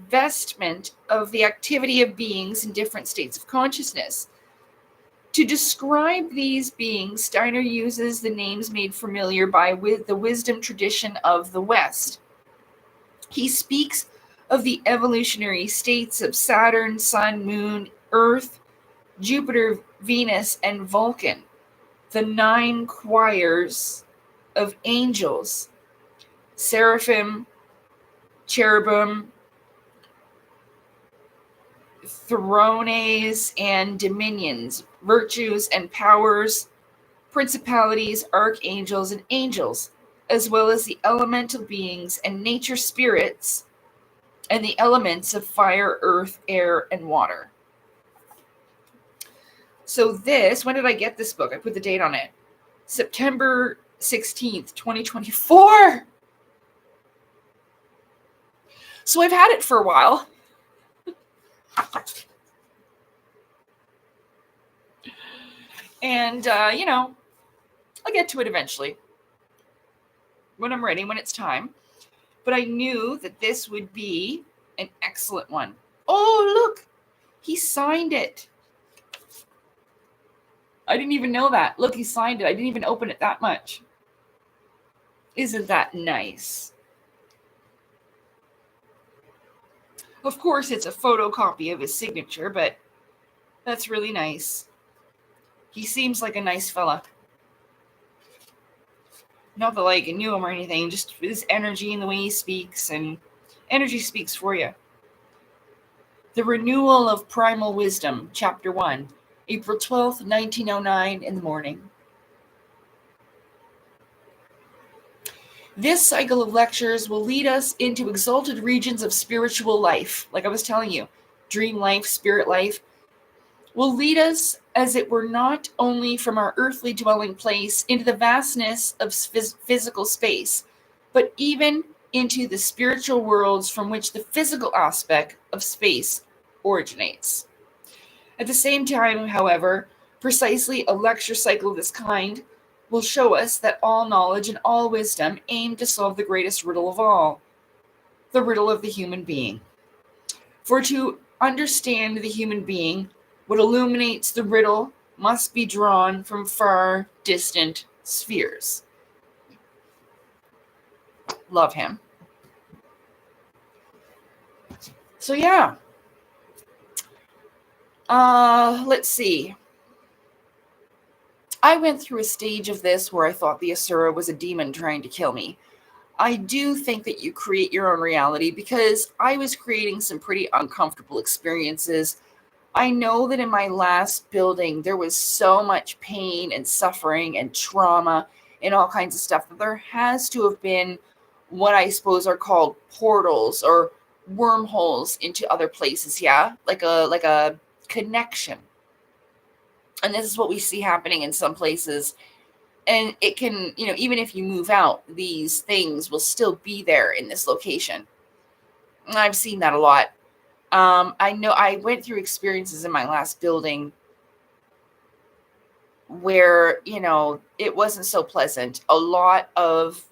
vestment of the activity of beings in different states of consciousness. To describe these beings, Steiner uses the names made familiar by the wisdom tradition of the West. He speaks of the evolutionary states of Saturn, Sun, Moon, Earth, Jupiter, Venus, and Vulcan, the 9 choirs of angels, seraphim, cherubim, thrones and dominions, virtues and powers, principalities, archangels, and angels, as well as the elemental beings and nature spirits, and the elements of fire, earth, air, and water. So this, when did I get this book? I put the date on it. September 16th, 2024. So I've had it for a while. And, I'll get to it eventually. When I'm ready, when it's time. But I knew that this would be an excellent one. Oh, look, he signed it. I didn't even know that. Look, he signed it. I didn't even open it that much. Isn't that nice? Of course, it's a photocopy of his signature, but that's really nice. He seems like a nice fella. Not that I knew him or anything, just his energy and the way he speaks, and energy speaks for you. The Renewal of Primal Wisdom, Chapter 1, April 12th, 1909 in the morning. This cycle of lectures will lead us into exalted regions of spiritual life. Like I was telling you, dream life, spirit life, will lead us, as it were, not only from our earthly dwelling place into the vastness of physical space, but even into the spiritual worlds from which the physical aspect of space originates. At the same time, however, precisely a lecture cycle of this kind will show us that all knowledge and all wisdom aim to solve the greatest riddle of all, the riddle of the human being. For to understand the human being, what illuminates the riddle must be drawn from far distant spheres. Love him. So yeah. Let's see. I went through a stage of this where I thought the Asura was a demon trying to kill me. I do think that you create your own reality, because I was creating some pretty uncomfortable experiences. I know that in my last building, there was so much pain and suffering and trauma and all kinds of stuff that there has to have been what I suppose are called portals or wormholes into other places. Yeah, like a connection. And this is what we see happening in some places. And it can, even if you move out, these things will still be there in this location. And I've seen that a lot. I know I went through experiences in my last building where, it wasn't so pleasant. A lot of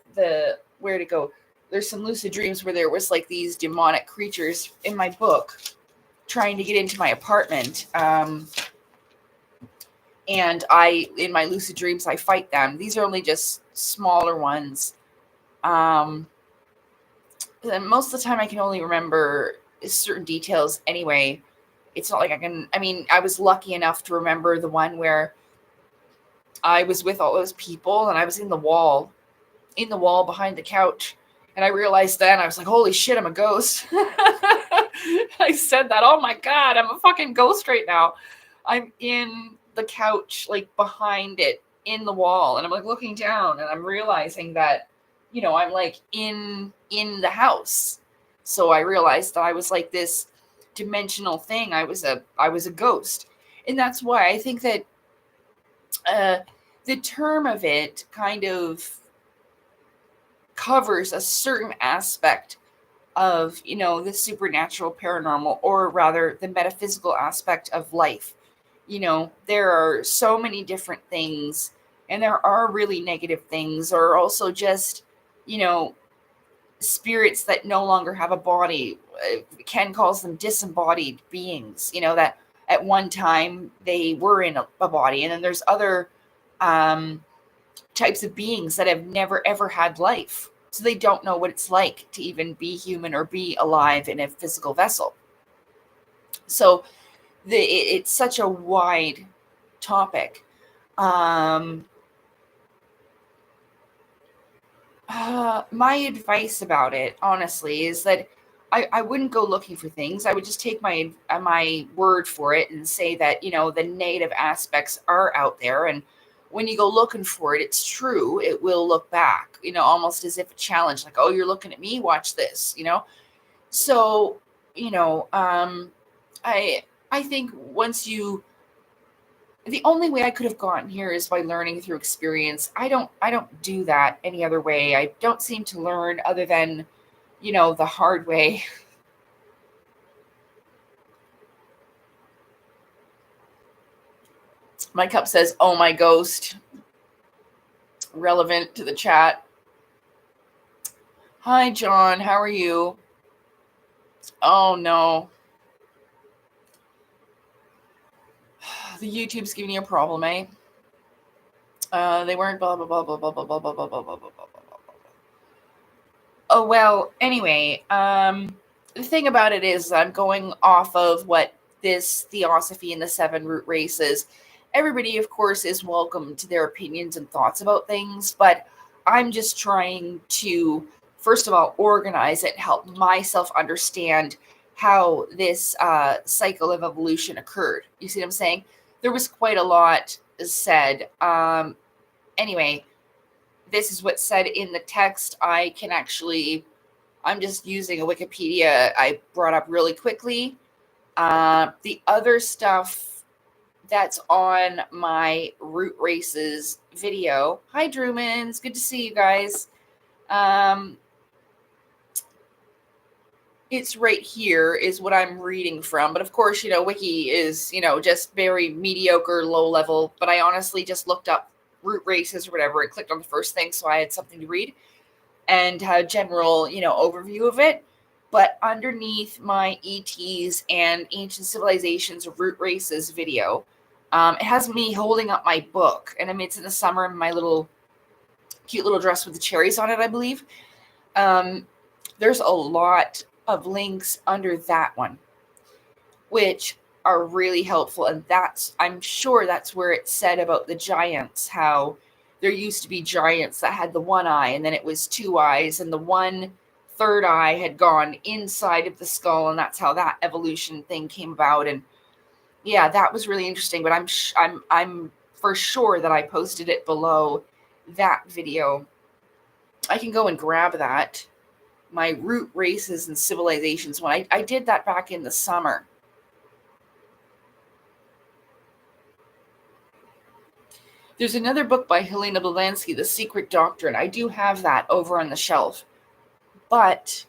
where to go? There's some lucid dreams where there was like these demonic creatures in my book trying to get into my apartment. And in my lucid dreams, I fight them. These are only just smaller ones. And most of the time I can only remember certain details anyway. It's not like I was lucky enough to remember the one where I was with all those people and I was in the wall behind the couch. And I realized then, I was like, holy shit, I'm a ghost. I said that, oh my God, I'm a fucking ghost right now. I'm in the couch, like behind it in the wall. And I'm like looking down and I'm realizing that, I'm like in the house. So I realized that I was like this dimensional thing. I was a ghost. And that's why I think that the term of it kind of covers a certain aspect of, the supernatural, paranormal, or rather the metaphysical aspect of life. There are so many different things, and there are really negative things, or also just, spirits that no longer have a body. Ken calls them disembodied beings, that at one time they were in a body. And then there's other types of beings that have never, ever had life. So they don't know what it's like to even be human or be alive in a physical vessel. So it's such a wide topic. My advice about it, honestly, is that I wouldn't go looking for things. I would just take my word for it and say that, the negative aspects are out there. And when you go looking for it, it's true. It will look back, almost as if a challenge, like, oh, you're looking at me, watch this, So, I think once you, the only way I could have gotten here is by learning through experience. I don't do that any other way. I don't seem to learn other than, the hard way. My cup says, "Oh my ghost." Relevant to the chat. Hi, John. How are you? Oh no. The YouTube's giving you a problem, eh? They weren't blah blah blah blah blah blah blah blah blah blah blah blah blah. Oh well. Anyway, the thing about it is, I'm going off of what this theosophy and the 7 root races. Everybody, of course, is welcome to their opinions and thoughts about things, but I'm just trying to, first of all, organize it, help myself understand how this cycle of evolution occurred. You see what I'm saying? There was quite a lot said. Anyway, this is what's said in the text. I'm just using a Wikipedia I brought up really quickly. The other stuff that's on my Root Races video. Hi, Drumans. Good to see you guys. It's right here is what I'm reading from. But of course, Wiki is, just very mediocre, low level. But I honestly just looked up root races or whatever and clicked on the first thing. So I had something to read and had a general, overview of it. But underneath my ETs and Ancient Civilizations Root Races video, it has me holding up my book. And I mean, it's in the summer in my cute little dress with the cherries on it, I believe. There's a lot of links under that one, which are really helpful. And I'm sure that's where it said about the giants, how there used to be giants that had the one eye and then it was 2 eyes and the 1/3 eye had gone inside of the skull. And that's how that evolution thing came about. And yeah, that was really interesting, but I'm for sure that I posted it below that video. I can go and grab that. My Root Races and Civilizations one. I did that back in the summer. There's another book by Helena Blavatsky, The Secret Doctrine. I do have that over on the shelf. But,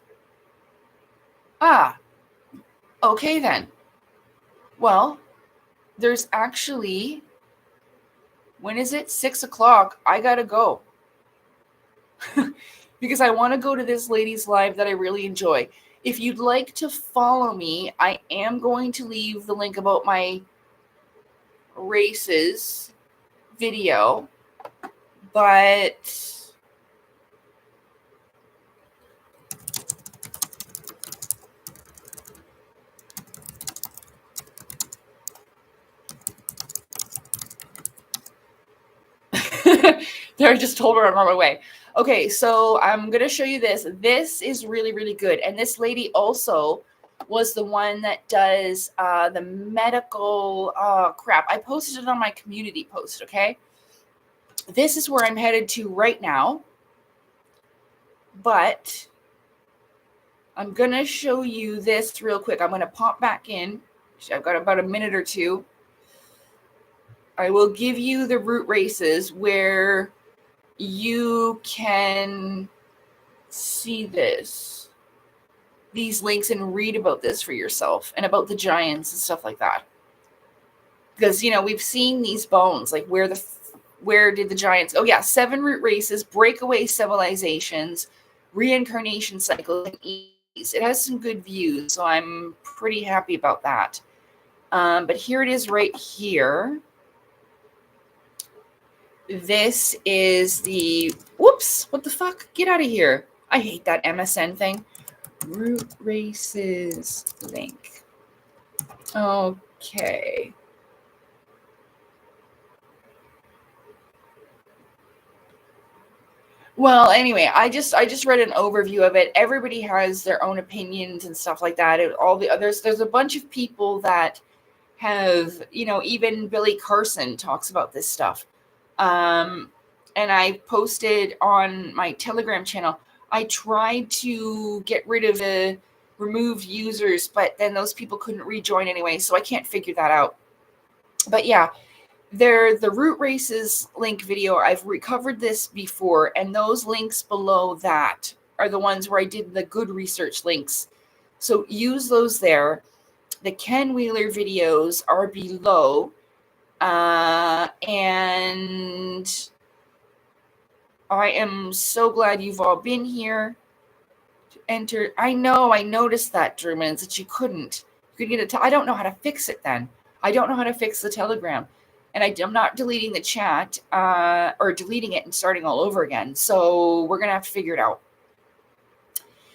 okay then. Well, there's actually, when is it? 6 o'clock. I gotta go. Because I want to go to this lady's live that I really enjoy. If you'd like to follow me, I am going to leave the link about my races video. But there, I just told her I'm on my way. Okay, so I'm going to show you this. This is really, really good. And this lady also was the one that does the medical crap. I posted it on my community post, okay? This is where I'm headed to right now. But I'm going to show you this real quick. I'm going to pop back in. I've got about a minute or two. I will give you the root races where you can see these links and read about this for yourself and about the giants and stuff like that. Because, we've seen these bones, like where did the giants, 7 root races, breakaway civilizations, reincarnation cycles, and ease. It has some good views, so I'm pretty happy about that. But here it is right here. This is the, whoops, what the fuck? Get out of here. I hate that MSN thing. Root races link. Okay. Well, anyway, I just read an overview of it. Everybody has their own opinions and stuff like that. All the others, there's a bunch of people that have, even Billy Carson talks about this stuff. And I posted on my Telegram channel, I tried to get rid of the removed users, but then those people couldn't rejoin anyway, so I can't figure that out. But yeah, the root races link video. I've recovered this before, and those links below that are the ones where I did the good research links. So use those there. The Ken Wheeler videos are below. And I am so glad you've all been here. Enter. I know, I noticed that, Germans, that you couldn't. You could get I don't know how to fix it then. I don't know how to fix the Telegram. And I'm not deleting the chat or deleting it and starting all over again. So we're going to have to figure it out.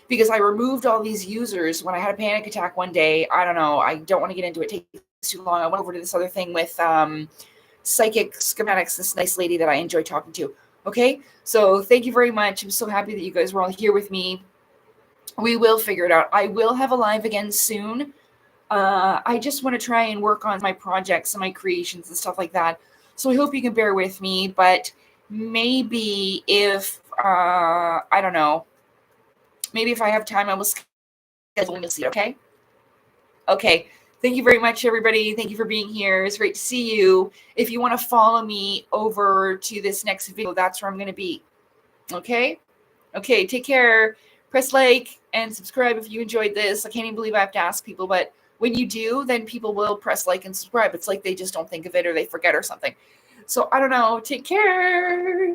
Because I removed all these users when I had a panic attack one day. I don't know. I don't want to get into it. It takes too long. I went over to this other thing with Psychic Schematics, this nice lady that I enjoy talking to. Okay? So thank you very much. I'm so happy that you guys were all here with me. We will figure it out. I will have a live again soon. I just want to try and work on my projects and my creations and stuff like that. So I hope you can bear with me. But maybe if, I don't know, maybe if I have time, I will schedule a seat, okay? Okay. Thank you very much, everybody. Thank you for being here. It's great to see you. If you want to follow me over to this next video, that's where I'm going to be. Okay? Okay, take care. Press like and subscribe if you enjoyed this. I can't even believe I have to ask people, but when you do, then people will press like and subscribe. It's like they just don't think of it or they forget or something. So I don't know. Take care.